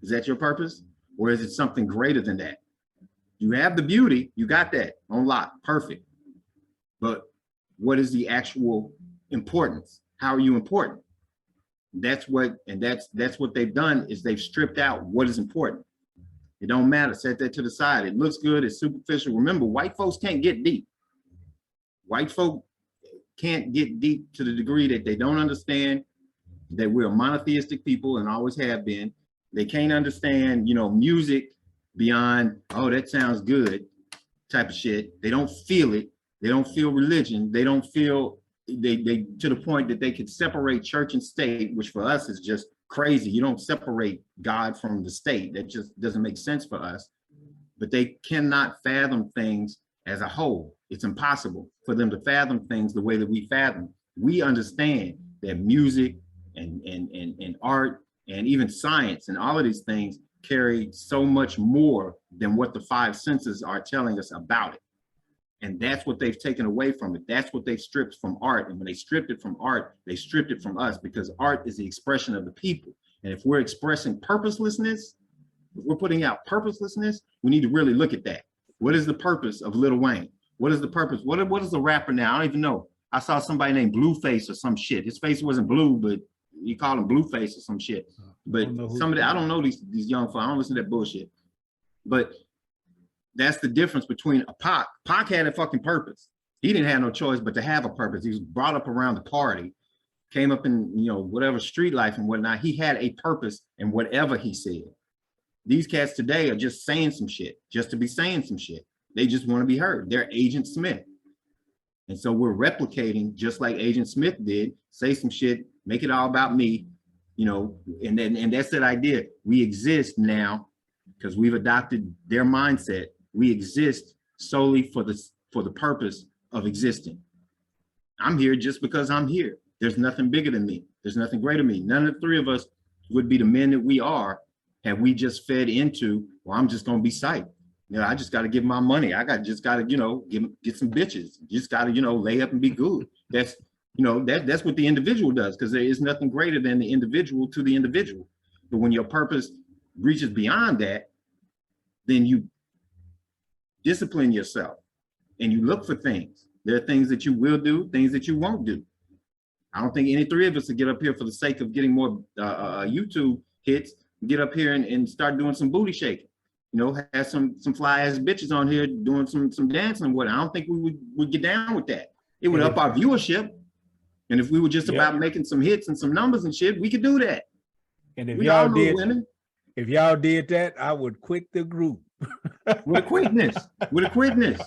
Is that your purpose? Or is it something greater than that? You have the beauty, you got that on lock, perfect. But what is the actual importance? How are you important? That's what they've done, is they've stripped out what is important. It don't matter, set that to the side. It looks good, it's superficial. Remember, white folks can't get deep. White folk can't get deep to the degree that they don't understand that we're a monotheistic people and always have been. They can't understand, you know, music beyond, oh, that sounds good type of shit. They don't feel it. They don't feel religion. They don't feel, they to the point that they could separate church and state, which for us is just crazy. You don't separate God from the state. That just doesn't make sense for us. But they cannot fathom things as a whole. It's impossible for them to fathom things the way that we fathom. We understand that music and art and even science and all of these things carry so much more than what the five senses are telling us about it. And that's what they've taken away from it. That's what they've stripped from art. And when they stripped it from art, they stripped it from us, because art is the expression of the people. And if we're expressing purposelessness, if we're putting out purposelessness, we need to really look at that. What is the purpose of Lil Wayne? What is the purpose? What is the rapper now? I don't even know. I saw somebody named Blueface or some shit. His face wasn't blue, but you call him Blueface or some shit. But somebody, I don't know these young folks. I don't listen to that bullshit. But that's the difference between a Pac. Pac had a fucking purpose. He didn't have no choice but to have a purpose. He was brought up around the party, came up in, you know, whatever street life and whatnot. He had a purpose in whatever he said. These cats today are just saying some shit, just to be saying some shit. They just want to be heard. They're Agent Smith. And so we're replicating, just like Agent Smith did, say some shit, make it all about me, you know, and that's that idea. We exist now because we've adopted their mindset. We exist solely for the purpose of existing. I'm here just because I'm here. There's nothing bigger than me. There's nothing greater than me. None of the three of us would be the men that we are had we just fed into, well, I'm just gonna be psyched. You know, I just got to give my money. Just got to, you know, get some bitches. Just got to, you know, lay up and be good. That's, you know, that's what the individual does, because there is nothing greater than the individual to the individual. But when your purpose reaches beyond that, then you discipline yourself and you look for things. There are things that you will do, things that you won't do. I don't think any three of us would get up here for the sake of getting more YouTube hits, get up here and start doing some booty shaking. You know, have some fly ass bitches on here doing some dancing and what. I don't think we would get down with that. It would up our viewership. And if we were just about making some hits and some numbers and shit, we could do that. And if y'all did that, I would quit the group. With a quickness.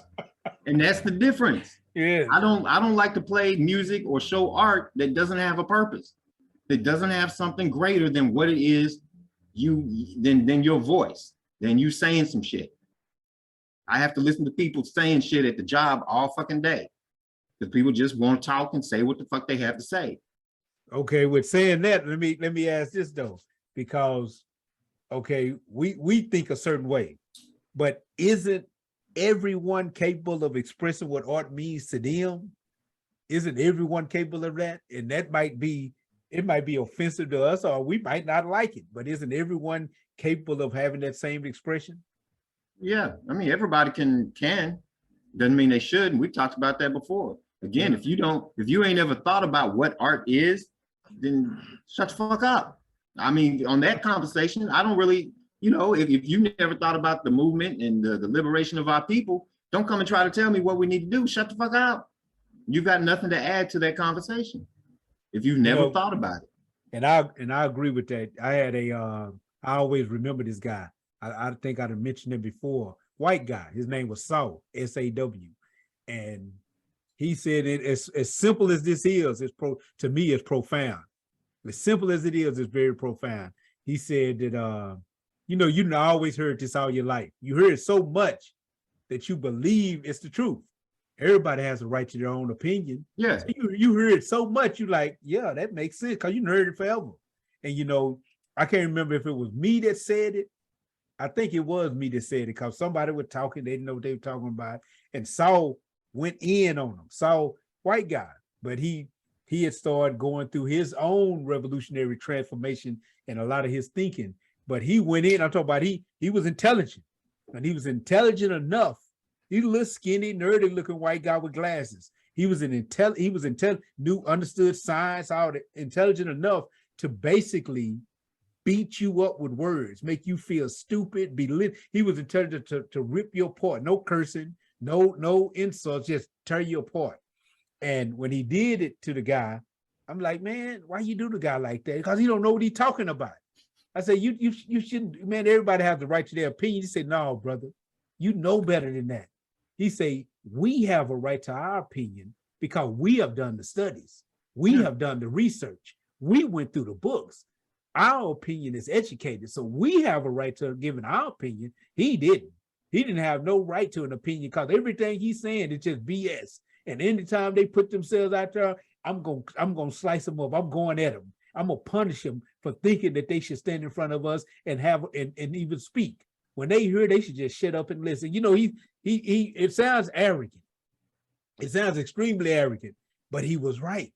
And that's the difference. Yeah. I don't like to play music or show art that doesn't have a purpose, that doesn't have something greater than what it is than your voice. Then you saying some shit. I have to listen to people saying shit at the job all fucking day, because people just want to talk and say what the fuck they have to say. Okay, with saying that, let me ask this though, because okay, we think a certain way, but isn't everyone capable of expressing what art means to them? Isn't everyone capable of that? And that might be, it might be offensive to us, or we might not like it, but isn't everyone capable of having that same expression? Yeah, I mean, everybody can. Doesn't mean they should. And we've talked about that before. Again, if you ain't ever thought about what art is, then shut the fuck up. I mean, on that conversation, I don't really, you know, if you never thought about the movement and the liberation of our people, don't come and try to tell me what we need to do. Shut the fuck up. You've got nothing to add to that conversation if you've never thought about it. And I agree with that. I had I always remember this guy. I think I'd have mentioned him before. White guy. His name was Saw, S-A-W. And he said it as simple as this is, to me, it's profound. As simple as it is, it's very profound. He said that you always heard this all your life. You heard it so much that you believe it's the truth. Everybody has a right to their own opinion. Yeah. So you heard it so much, you like, yeah, that makes sense, because you heard it forever. And I can't remember if it was me that said it I think it was me that said it because somebody was talking, they didn't know what they were talking about, and Saul went in on him. Saul, white guy, but he had started going through his own revolutionary transformation and a lot of his thinking. But he went in. I'm talking about he was intelligent, and he was intelligent enough. He's a little skinny, nerdy looking white guy with glasses. He was knew, understood science, all that, intelligent enough to basically beat you up with words, make you feel stupid, he was intelligent to rip you apart. No cursing, no insults, just tear you apart. And when he did it to the guy, I'm like, man, why you do the guy like that? Because he don't know what he's talking about. I said, you shouldn't, man, everybody has the right to their opinion. He said, no, brother, you know better than that. He said, we have a right to our opinion because we have done the studies. We have done the research. We went through the books. Our opinion is educated. So we have a right to give our opinion. He didn't. He didn't have no right to an opinion because everything he's saying is just BS. And anytime they put themselves out there, I'm gonna slice them up. I'm going at them. I'm gonna punish them for thinking that they should stand in front of us and have and even speak. When they hear, they should just shut up and listen. You know, he it sounds arrogant. It sounds extremely arrogant, but he was right.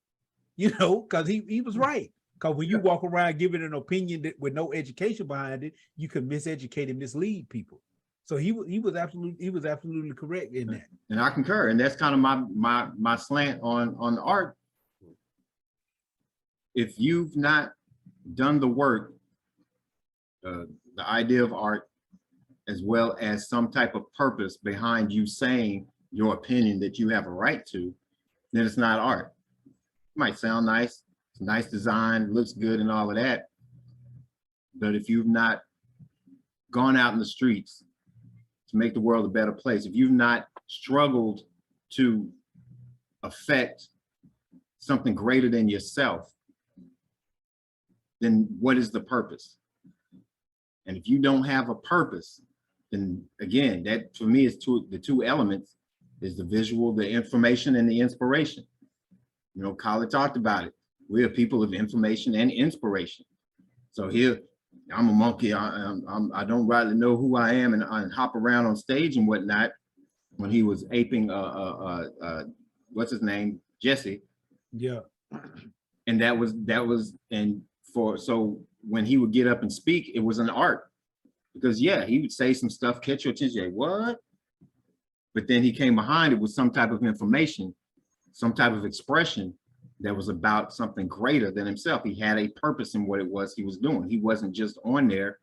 You know, because he was right. Because when you walk around giving an opinion that with no education behind it, you can miseducate and mislead people. So he was absolutely correct in that. And I concur. And that's kind of my slant on art. If you've not done the work, the idea of art, as well as some type of purpose behind you saying your opinion that you have a right to, then it's not art. It might sound nice, it's a nice design, looks good and all of that. But if you've not gone out in the streets to make the world a better place, if you've not struggled to affect something greater than yourself, then what is the purpose? And if you don't have a purpose, then again, that for me is the two elements is the visual, the information, and the inspiration. You know, Khaled talked about it. We are people of information and inspiration. So here, I'm a monkey. I don't rightly know who I am, and I hop around on stage and whatnot. When he was aping, what's his name, Jesse. Yeah. And that was, so when he would get up and speak, it was an art. Because yeah, he would say some stuff, catch your attention, like, what? But then he came behind it with some type of information, some type of expression that was about something greater than himself. He had a purpose in what it was he was doing. He wasn't just on there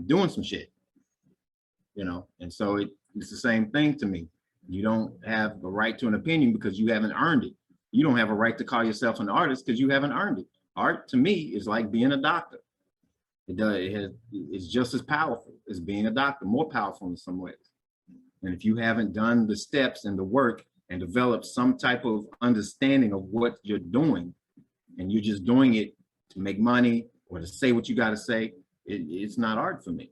doing some shit, you know? And so it's the same thing to me. You don't have a right to an opinion because you haven't earned it. You don't have a right to call yourself an artist because you haven't earned it. Art to me is like being a doctor. It's just as powerful as being a doctor, more powerful in some ways. And if you haven't done the steps and the work and developed some type of understanding of what you're doing, and you're just doing it to make money or to say what you got to say, it's not art for me.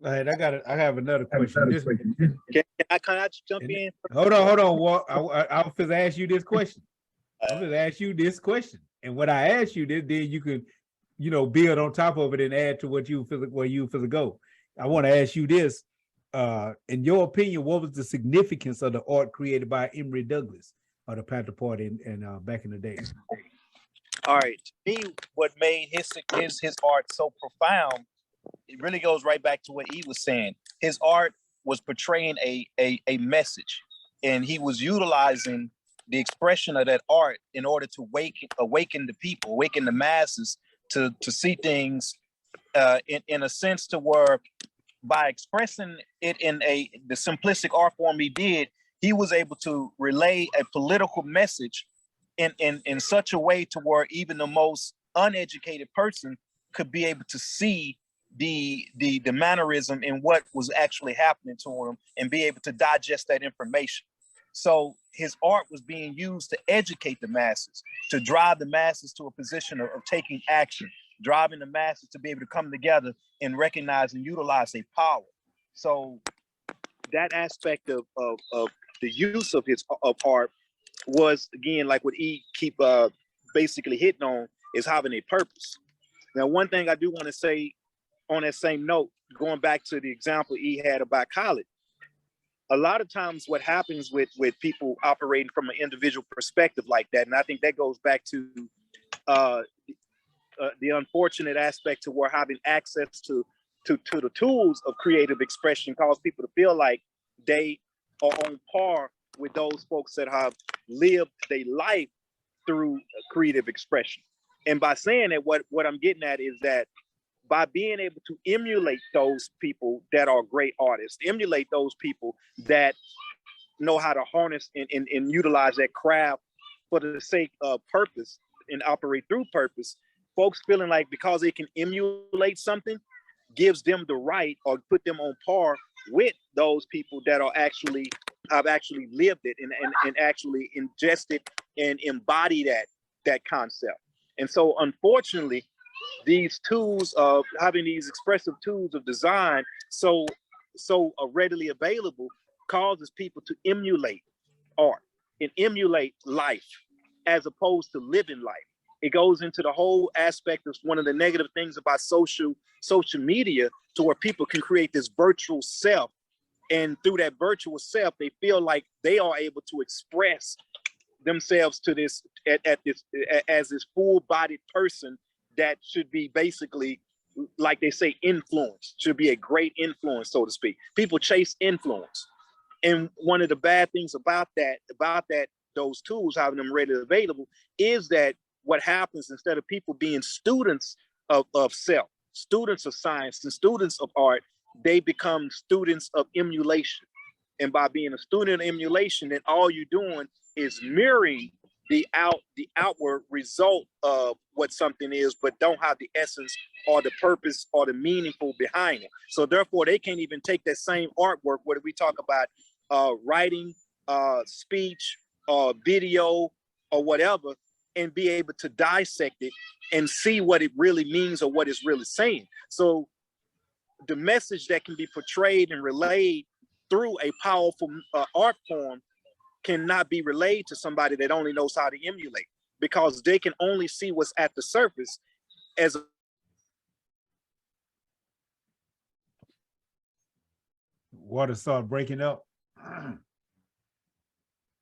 All right, I have another question. Can I jump in? Hold on, Walt. I was going to ask you this question. I'm going to ask you this question. And when I ask you this, then you could, you know, build on top of it and add to what you feel, where you feel to go. I want to ask you this. In your opinion, what was the significance of the art created by Emory Douglas of the Panther Party and back in the day? All right, to me, what made his art so profound, it really goes right back to what he was saying. His art was portraying a message, and he was utilizing the expression of that art in order to awaken the people, awaken the masses to see things in a sense to where by expressing it in the simplistic art form he did, he was able to relay a political message in such a way to where even the most uneducated person could be able to see the mannerism in what was actually happening to him and be able to digest that information. So his art was being used to educate the masses, to drive the masses to a position of taking action, driving the masses to be able to come together and recognize and utilize their power. So that aspect of the use of art was, again, like what he keep basically hitting on, is having a purpose. Now, one thing I do want to say on that same note, going back to the example he had about college, a lot of times what happens with people operating from an individual perspective like that, and I think that goes back to the unfortunate aspect to where having access to the tools of creative expression cause people to feel like they are on par with those folks that have lived their life through creative expression. And by saying that, what I'm getting at is that by being able to emulate those people that are great artists, emulate those people that know how to harness and utilize that craft for the sake of purpose and operate through purpose, folks feeling like because they can emulate something gives them the right or put them on par with those people that are have actually lived it and actually ingested and embody that concept. And so unfortunately, these tools of having these expressive tools of design so readily available causes people to emulate art and emulate life as opposed to living life. It goes into the whole aspect of one of the negative things about social media, to where people can create this virtual self, and through that virtual self they feel like they are able to express themselves to this as this full-bodied person that should be basically, like they say, influence, should be a great influence, so to speak. People chase influence. And one of the bad things about those tools, having them readily available, is that what happens, instead of people being students of self, students of science, and students of art, they become students of emulation. And by being a student of emulation, then all you're doing is mirroring the outward result of what something is, but don't have the essence or the purpose or the meaningful behind it. So therefore, they can't even take that same artwork, whether we talk about writing, speech, video, or whatever, and be able to dissect it and see what it really means or what it's really saying. So the message that can be portrayed and relayed through a powerful art form cannot be relayed to somebody that only knows how to emulate, because they can only see what's at the surface. As Water started breaking up.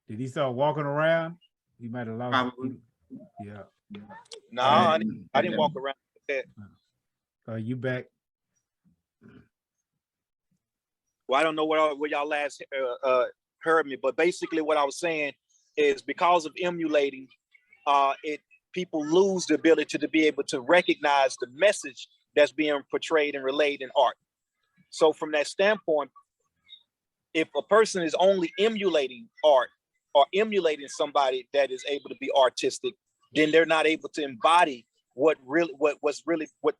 Did he start walking around? He might have lost. Probably. Yeah. no, I didn't walk around with that. You back? Well, I don't know where y'all last heard me, but basically what I was saying is, because of emulating, people lose the ability to be able to recognize the message that's being portrayed and relayed in art. So from that standpoint, if a person is only emulating art or emulating somebody that is able to be artistic, then they're not able to embody what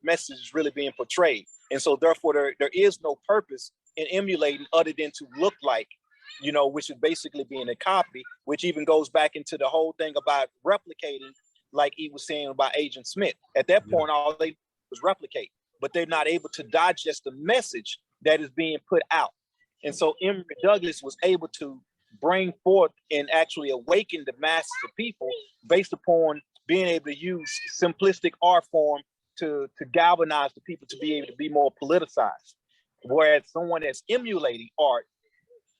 message is really being portrayed. And so therefore there is no purpose in emulating other than to look like, which is basically being a copy, which even goes back into the whole thing about replicating, like he was saying about Agent Smith. At that point, all they was replicate, but they're not able to digest the message that is being put out. And so Emory Douglas was able to bring forth and actually awaken the masses of people based upon being able to use simplistic art form to galvanize the people to be able to be more politicized. Whereas someone that's emulating art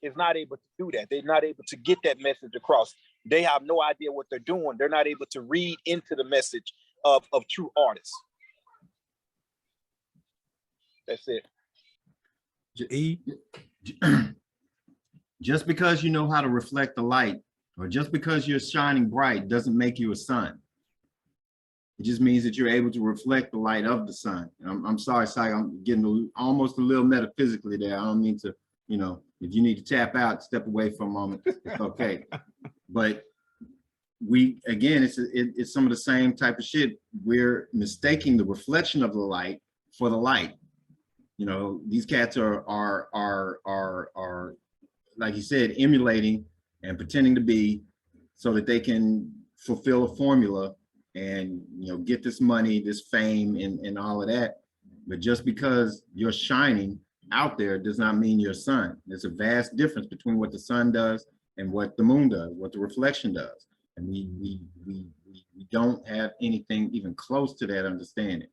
is not able to do that. They're not able to get that message across. They have no idea what they're doing. They're not able to read into the message of true artists. That's it. Just because you know how to reflect the light, or just because you're shining bright, doesn't make you a sun. It just means that you're able to reflect the light of the sun. I'm sorry, Sai, I'm getting almost a little metaphysically there. I don't mean to, if you need to tap out, step away for a moment, it's okay. But it's some of the same type of shit. We're mistaking the reflection of the light for the light. These cats are like you said, emulating and pretending to be, so that they can fulfill a formula and get this money, this fame, and all of that. But just because you're shining out there does not mean you're sun. There's a vast difference between what the sun does and what the moon does, what the reflection does. And we don't have anything even close to that understanding.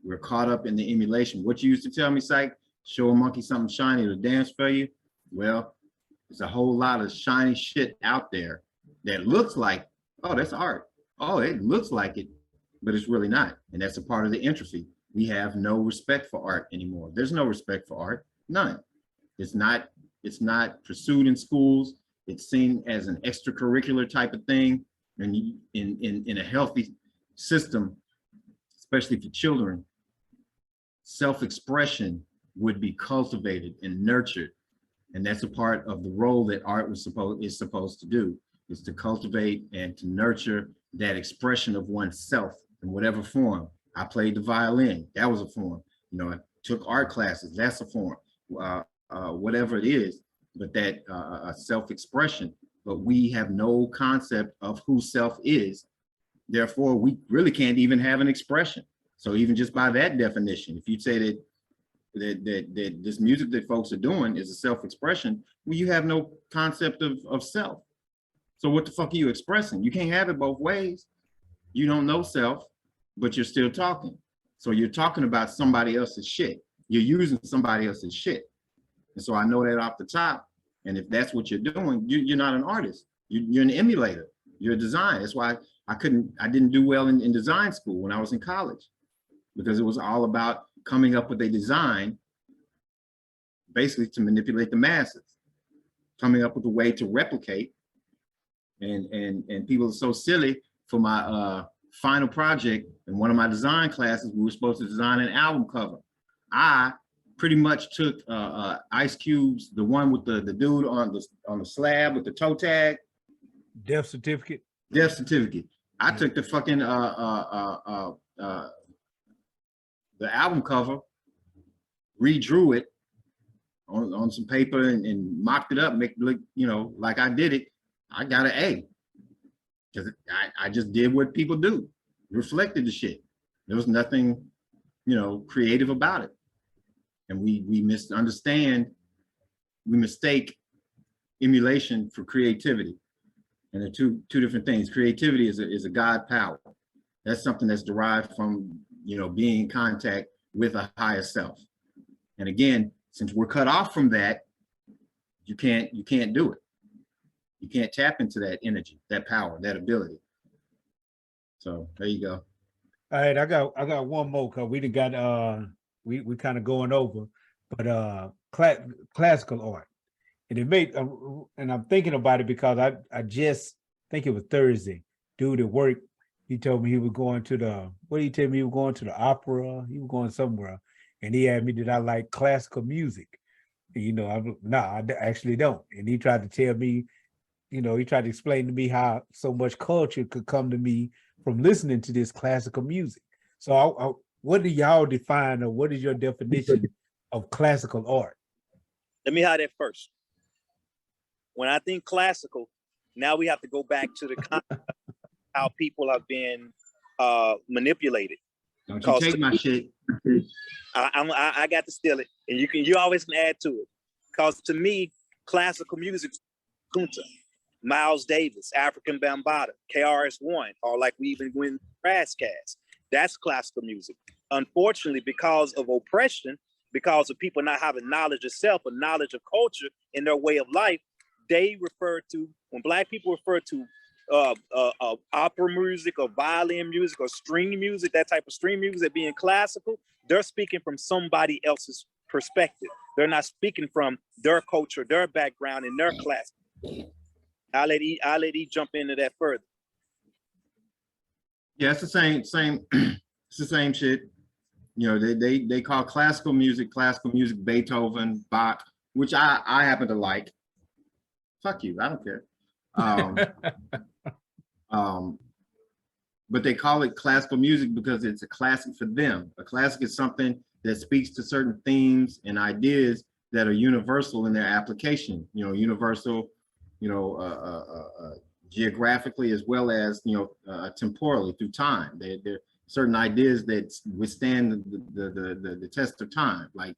We're caught up in the emulation. What you used to tell me, Psych, show a monkey something shiny to dance for you. Well, there's a whole lot of shiny shit out there that looks like, oh, that's art. Oh, it looks like it, but it's really not. And that's a part of the entropy. We have no respect for art anymore. There's no respect for art, none. It's not pursued in schools. It's seen as an extracurricular type of thing. And in a healthy system, especially for children, self-expression would be cultivated and nurtured. And that's a part of the role that art is supposed to do, is to cultivate and to nurture that expression of oneself in whatever form. I played the violin, that was a form. You know, I took art classes, that's a form. Whatever it is, but that self-expression. But we have no concept of who self is. Therefore, we really can't even have an expression. So even just by that definition, if you say that this music that folks are doing is a self-expression, well, you have no concept of self. So what the fuck are you expressing? You can't have it both ways. You don't know self, but you're still talking. So you're talking about somebody else's shit. You're using somebody else's shit. And so I know that off the top. And if that's what you're doing, you're not an artist. You're an emulator. You're a designer. That's why I didn't do well in design school when I was in college, because it was all about coming up with a design basically to manipulate the masses, coming up with a way to replicate. And people are so silly. For my final project in one of my design classes, we were supposed to design an album cover. I pretty much took Ice Cube's, the one with the dude on the slab with the toe tag. Death certificate. Death certificate. I took the fucking the album cover, redrew it on some paper and mocked it up, make it look, you know, like I did it. I got an A, because I just did what people do, reflected the shit. There was nothing, you know, creative about it. And we mistake emulation for creativity. And they're two different things. Creativity is a God power. That's something that's derived from, you know, being in contact with a higher self. And again, since we're cut off from that, you can't do it. You can't tap into that energy, that power, that ability. So there you go. All right, I got one more, because we got we kind of going over, but classical art. And it made and I'm thinking about it because I just think it was Thursday. Dude at work, he told me he was going to the, what did he tell me? He was going to the opera, he was going somewhere, and he asked me, did I like classical music? And, you know, I actually don't. And he tried to tell me, you know, he tried to explain to me how so much culture could come to me from listening to this classical music. So what do y'all define, or what is your definition of classical art? Let me have that first. When I think classical, now we have to go back to the concept of how people have been manipulated. Don't you take my shit. I got to steal it, and you always can add to it. Because to me, classical music, Kunta, Miles Davis, African Bambaataa, KRS-One, or like we even win Cast. That's classical music. Unfortunately, because of oppression, because of people not having knowledge of self or knowledge of culture in their way of life, they refer to, when Black people refer to opera music or violin music or string music, that type of string music being classical, they're speaking from somebody else's perspective. They're not speaking from their culture, their background, and their class. I'll let E jump into that further. Yeah, it's the same. It's the same shit. You know, they call classical music Beethoven, Bach, which I happen to like. Fuck you, I don't care. But they call it classical music because it's a classic for them. A classic is something that speaks to certain themes and ideas that are universal in their application. You know, universal, you know, geographically as well as, you know, temporally through time. They're certain ideas that withstand the test of time, like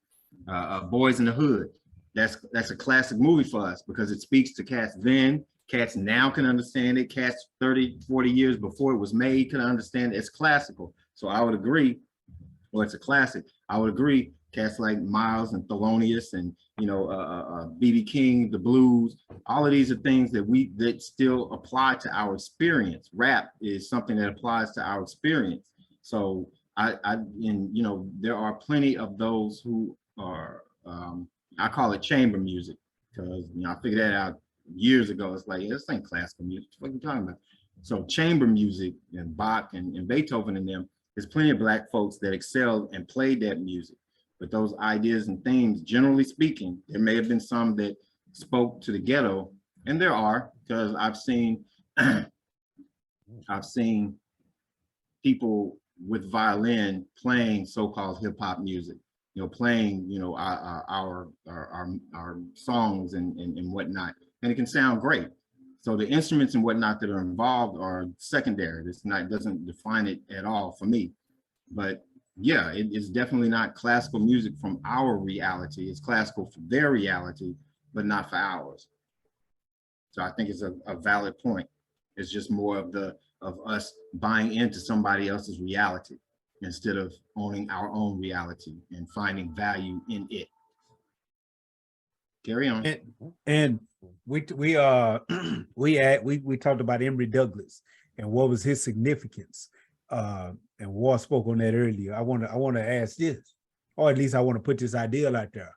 Boys in the Hood. That's a classic movie for us because it speaks to cats then. Cats now can understand it. Cats 30, 40 years before it was made can understand it. It's classical. So I would agree or it's a classic. I would agree. Cats like Miles and Thelonious and, you know, B.B. King, the blues, all of these are things that still apply to our experience. Rap is something that applies to our experience. So and you know, there are plenty of those who are, I call it chamber music, because, you know, I figured that out years ago. It's like, yeah, this ain't classical music. What are you talking about? So chamber music and Bach and Beethoven and them, there's plenty of Black folks that excelled and played that music. But those ideas and themes, generally speaking, there may have been some that spoke to the ghetto, and there are, because I've seen I've seen people with violin playing so-called hip hop music, you know, playing, you know, our songs and whatnot, and it can sound great. So the instruments and whatnot that are involved are secondary. It's not, doesn't define it at all for me. But yeah, it's definitely not classical music from our reality. It's classical for their reality, but not for ours. So I think it's a valid point. It's just more of us buying into somebody else's reality instead of owning our own reality and finding value in it. Carry on. And we talked about Emory Douglas and what was his significance. And War spoke on that earlier. I want to ask this, or at least I want to put this ideal out there.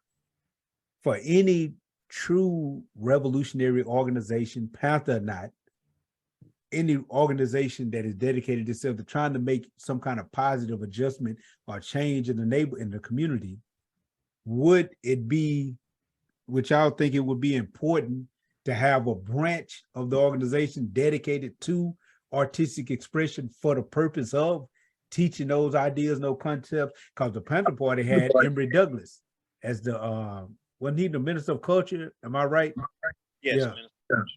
For any true revolutionary organization, Panther or not, any organization that is dedicated itself to trying to make some kind of positive adjustment or change in the community, would y'all think it would be important to have a branch of the organization dedicated to artistic expression for the purpose of teaching those ideas, no concepts? Because the Panther Party had Emory Douglas as the wasn't he the Minister of Culture? Am I right? Yes.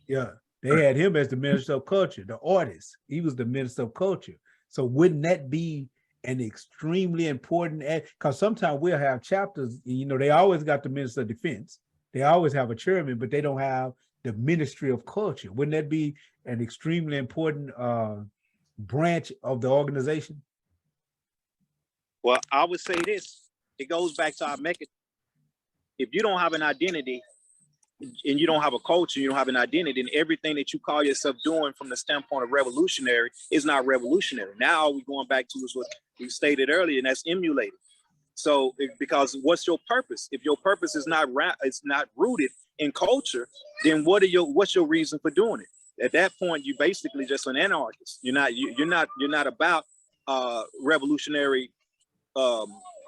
Yeah. They had him as the Minister of Culture, the artist. He was the Minister of Culture. So wouldn't that be an extremely important, because sometimes we'll have chapters, you know, they always got the Minister of Defense. They always have a chairman, but they don't have the Ministry of Culture. Wouldn't that be an extremely important branch of the organization? Well, I would say this. It goes back to our mechanism. If you don't have an identity and you don't have a culture, you don't have an identity, and everything that you call yourself doing from the standpoint of revolutionary is not revolutionary. Now all we're going back to is what we stated earlier, and that's emulated. So because what's your purpose? If your purpose is not rooted in culture, then what's your reason for doing it? At that point, you're basically just an anarchist. You're not about revolutionary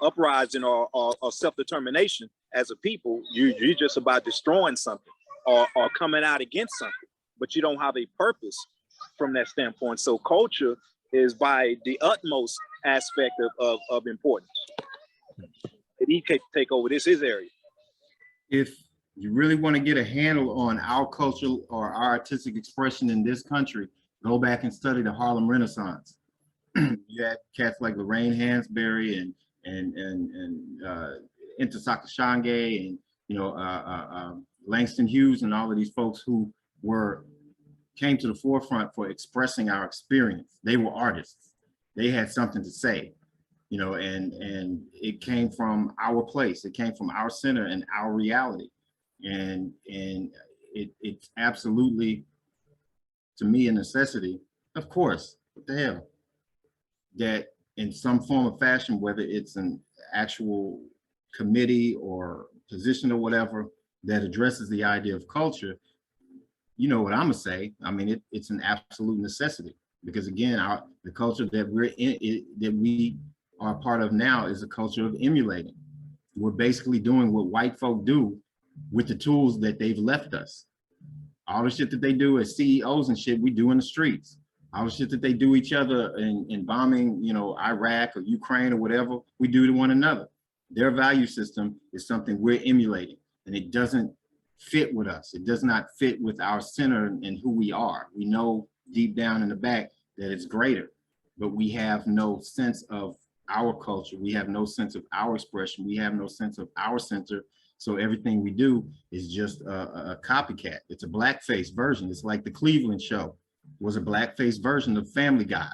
uprising or self-determination as a people. You're just about destroying something or coming out against something, but you don't have a purpose from that standpoint. So culture is by the utmost aspect of importance. And he can take over his area. If you really want to get a handle on our culture or our artistic expression in this country, go back and study the Harlem Renaissance. You had cats like Lorraine Hansberry and Ntozake Shange and, you know, Langston Hughes and all of these folks who came to the forefront for expressing our experience. They were artists. They had something to say, you know, and it came from our place. It came from our center and our reality. And it's absolutely, to me, a necessity. Of course, what the hell? That in some form or fashion, whether it's an actual committee or position or whatever that addresses the idea of culture, you know what I'm gonna say. I mean, it's an absolute necessity, because again, the culture that we are part of now is a culture of emulating. We're basically doing what white folk do with the tools that they've left us. All the shit that they do as CEOs and shit, we do in the streets. All the shit that they do each other in bombing, you know, Iraq or Ukraine or whatever, we do to one another. Their value system is something we're emulating, and it doesn't fit with us. It does not fit with our center and who we are. We know deep down in the back that it's greater, but we have no sense of our culture. We have no sense of our expression. We have no sense of our center. So everything we do is just a copycat. It's a blackface version. It's like the Cleveland Show was a blackface version of Family Guy.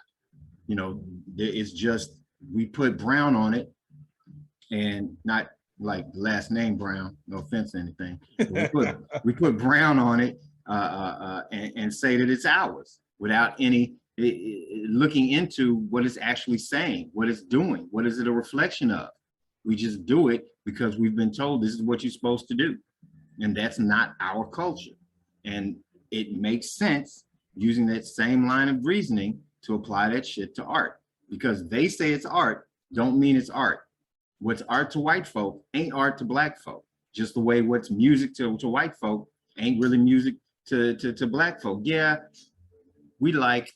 You know, it's just we put Brown on it, and not like the last name Brown, no offense or anything. We put Brown on it and say that it's ours without any looking into what it's actually saying, what it's doing, what is it a reflection of. We just do it because we've been told this is what you're supposed to do. And that's not our culture. And it makes sense using that same line of reasoning to apply that shit to art, because they say it's art, don't mean it's art. What's art to white folk ain't art to black folk. Just the way what's music to white folk ain't really music to black folk. Yeah, we like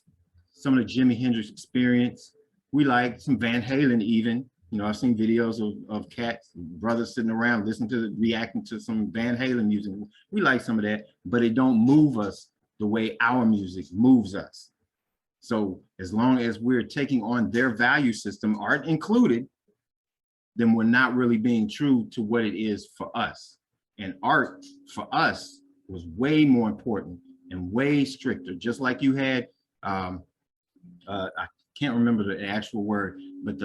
some of the Jimi Hendrix Experience. We like some Van Halen even. You know, I've seen videos of cats, brothers sitting around listening to, reacting to some Van Halen music. We like some of that, but it don't move us the way our music moves us. So as long as we're taking on their value system, art included, then we're not really being true to what it is for us. And art for us was way more important and way stricter. Just like you had, I can't remember the actual word, but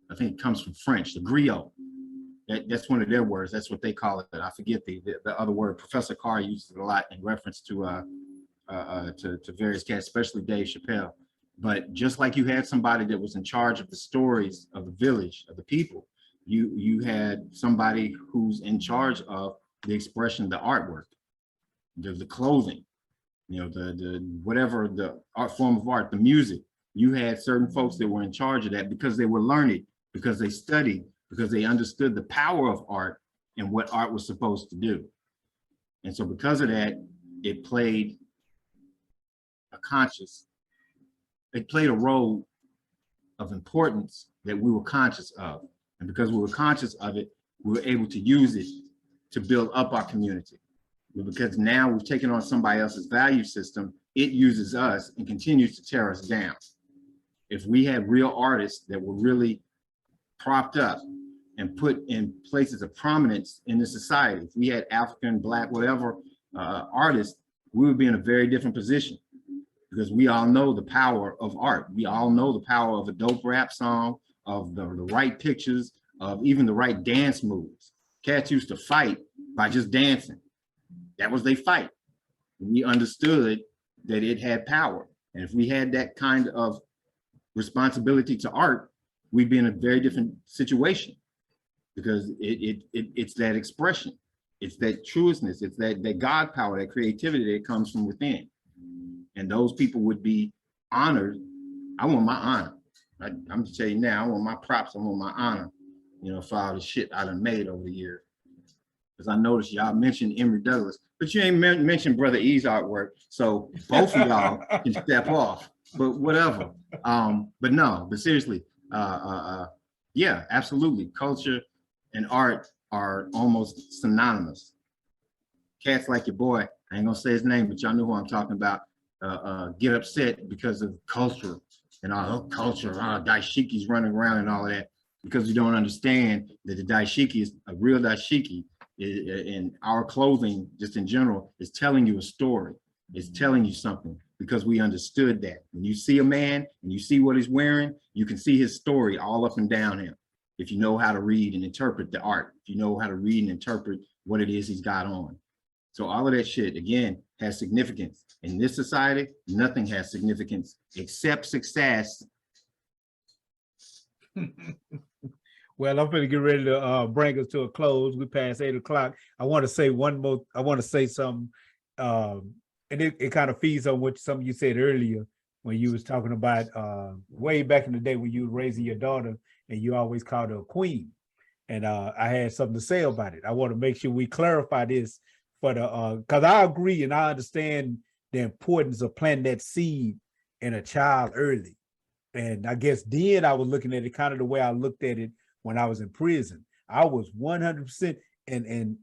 I think it comes from French, the griot. That's one of their words. That's what they call it. I forget the other word. Professor Carr uses it a lot in reference to various cats, especially Dave Chappelle. But just like you had somebody that was in charge of the stories of the village, of the people, you had somebody who's in charge of the expression, the artwork, the clothing, you know, the whatever the art form of art, the music. You had certain folks that were in charge of that because they were learned, because they studied, because they understood the power of art and what art was supposed to do. And so because of that, it played a role of importance that we were conscious of. And because we were conscious of it, we were able to use it to build up our community. But because now we've taken on somebody else's value system, it uses us and continues to tear us down. If we had real artists that were really propped up and put in places of prominence in the society, if we had African, Black, whatever artists, we would be in a very different position, because we all know the power of art. We all know the power of a dope rap song, of the right pictures, of even the right dance moves. Cats used to fight by just dancing. That was their fight. We understood that it had power. And if we had that kind of responsibility to art, we'd be in a very different situation, because it's that expression. It's that trueness. It's that God power, that creativity that comes from within. And those people would be honored. I want my honor. I'm just telling you now, I want my props, I want my honor, you know, for all the shit I done made over the years. Because I noticed y'all mentioned Emory Douglas, but you ain't mentioned Brother E's artwork. So both of y'all can step off, but whatever. But seriously, yeah, absolutely. Culture and art are almost synonymous. Cats like your boy, I ain't gonna say his name, but y'all know who I'm talking about, get upset because of culture and our culture, daishiki's running around and all of that, because we don't understand that the daishiki is a real daishiki. In our clothing, just in general, is telling you a story. It's telling you something, because we understood that. When you see a man and you see what he's wearing, you can see his story all up and down him. If you know how to read and interpret the art, if you know how to read and interpret what it is he's got on. So all of that shit, again, has significance. In this society, nothing has significance except success. Well, I'm going to get ready to bring us to a close. We passed 8 o'clock. I want to say I want to say something, and it kind of feeds on what something you said earlier when you was talking about way back in the day when you were raising your daughter and you always called her a queen. And I had something to say about it. I want to make sure we clarify this for the, because I agree and I understand the importance of planting that seed in a child early. And I guess then I was looking at it kind of the way I looked at it when I was in prison. I was 100%, and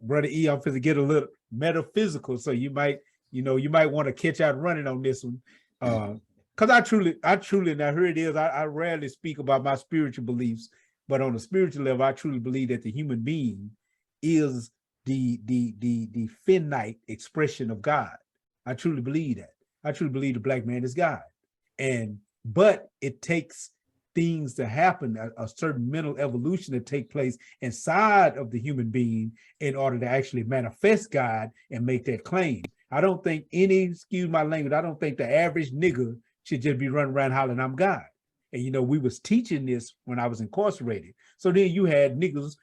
Brother E, I'm going to get a little metaphysical, so you might want to catch out running on this one. Because I truly, now here it is, I rarely speak about my spiritual beliefs, but on a spiritual level, I truly believe that the human being is the finite expression of God. I truly believe that. I truly believe the Black man is God. But it takes things to happen, a certain mental evolution to take place inside of the human being in order to actually manifest God and make that claim. I don't think excuse my language, I don't think the average nigga should just be running around hollering, I'm God. And, you know, we was teaching this when I was incarcerated. So then you had niggas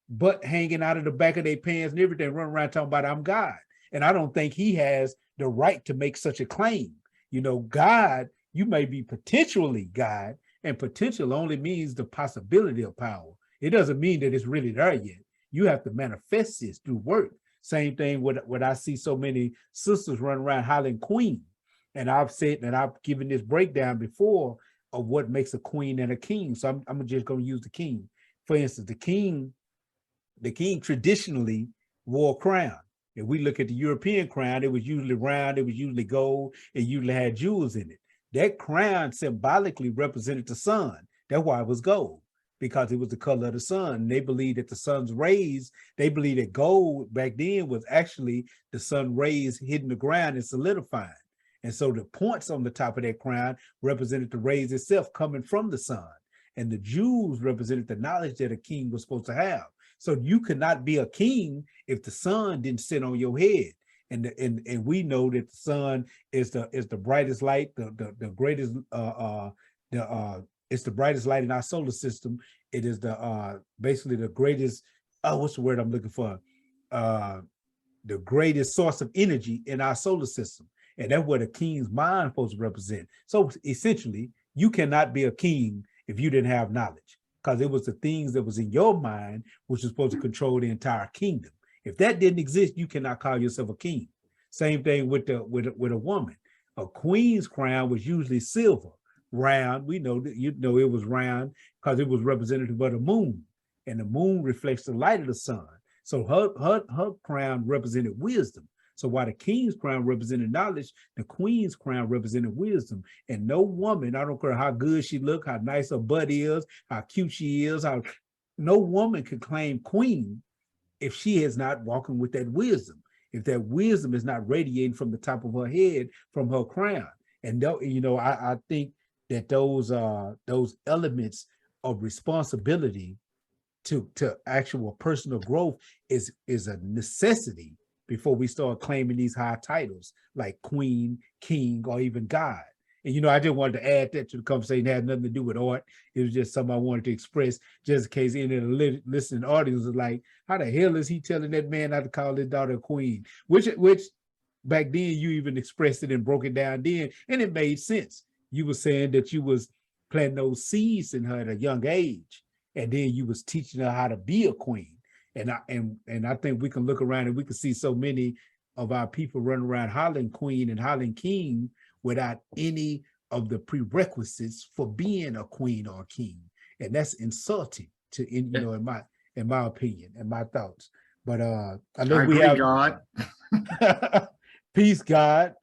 butt hanging out of the back of their pants and everything, running around talking about I'm God. And I don't think he has the right to make such a claim. You know, God, you may be potentially God, and potential only means the possibility of power. It doesn't mean that it's really there yet. You have to manifest this through work. Same thing with what I see so many sisters run around hollering queen. And I've said that I've given this breakdown before of what makes a queen and a king. So I'm just going to use the king. For instance, the king traditionally wore a crown. If we look at the European crown, it was usually round, it was usually gold, it usually had jewels in it. That crown symbolically represented the sun. That's why it was gold, because it was the color of the sun. And they believed that the sun's rays, they believed that gold back then was actually the sun rays hitting the ground and solidifying. And so the points on the top of that crown represented the rays itself coming from the sun. And the jewels represented the knowledge that a king was supposed to have. So you could not be a king if the sun didn't sit on your head. And we know that the sun is the brightest light, the greatest it's the brightest light in our solar system. It is the basically the greatest, what's the word I'm looking for? The greatest source of energy in our solar system. And that's what a king's mind is supposed to represent. So essentially, you cannot be a king if you didn't have knowledge, because it was the things that was in your mind which was supposed to control the entire kingdom. If that didn't exist, you cannot call yourself a king. Same thing with a woman. A queen's crown was usually silver, round. We know that, you know, it was round because it was representative of the moon, and the moon reflects the light of the sun. So her crown represented wisdom. So while the king's crown represented knowledge, the queen's crown represented wisdom. And no woman, I don't care how good she look, how nice her butt is, how cute she is, no woman can claim queen if she is not walking with that wisdom, if that wisdom is not radiating from the top of her head, from her crown. And you know, I think that those elements of responsibility to actual personal growth is a necessity before we start claiming these high titles like queen, king, or even God. And, you know, I just wanted to add that to the conversation. It had nothing to do with art. It was just something I wanted to express, just in case any of the listening audience was like, how the hell is he telling that man not to call his daughter a queen? Which back then you even expressed it and broke it down then, and it made sense. You were saying that you was planting those seeds in her at a young age, and then you was teaching her how to be a queen. And I think we can look around and we can see so many of our people running around hollering queen and hollering king without any of the prerequisites for being a queen or a king. And that's insulting to, you know, in my opinion and my thoughts. But I know we have God. Peace, God.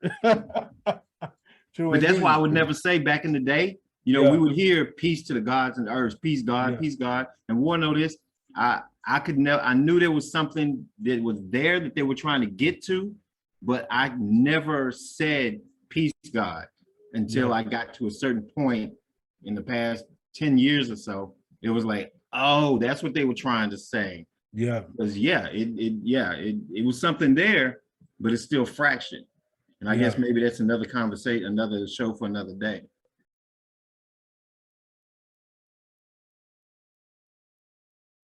True. But that's why I would never say back in the day, you know, we would hear peace to the gods and the earth, peace God, peace God. And we know this, I knew there was something that was there that they were trying to get to, but I never said peace God until I got to a certain point in the past 10 years or so. It was like, oh, that's what they were trying to say. Yeah. Because it was something there, but it's still fraction. And I guess maybe that's another conversation, another show for another day.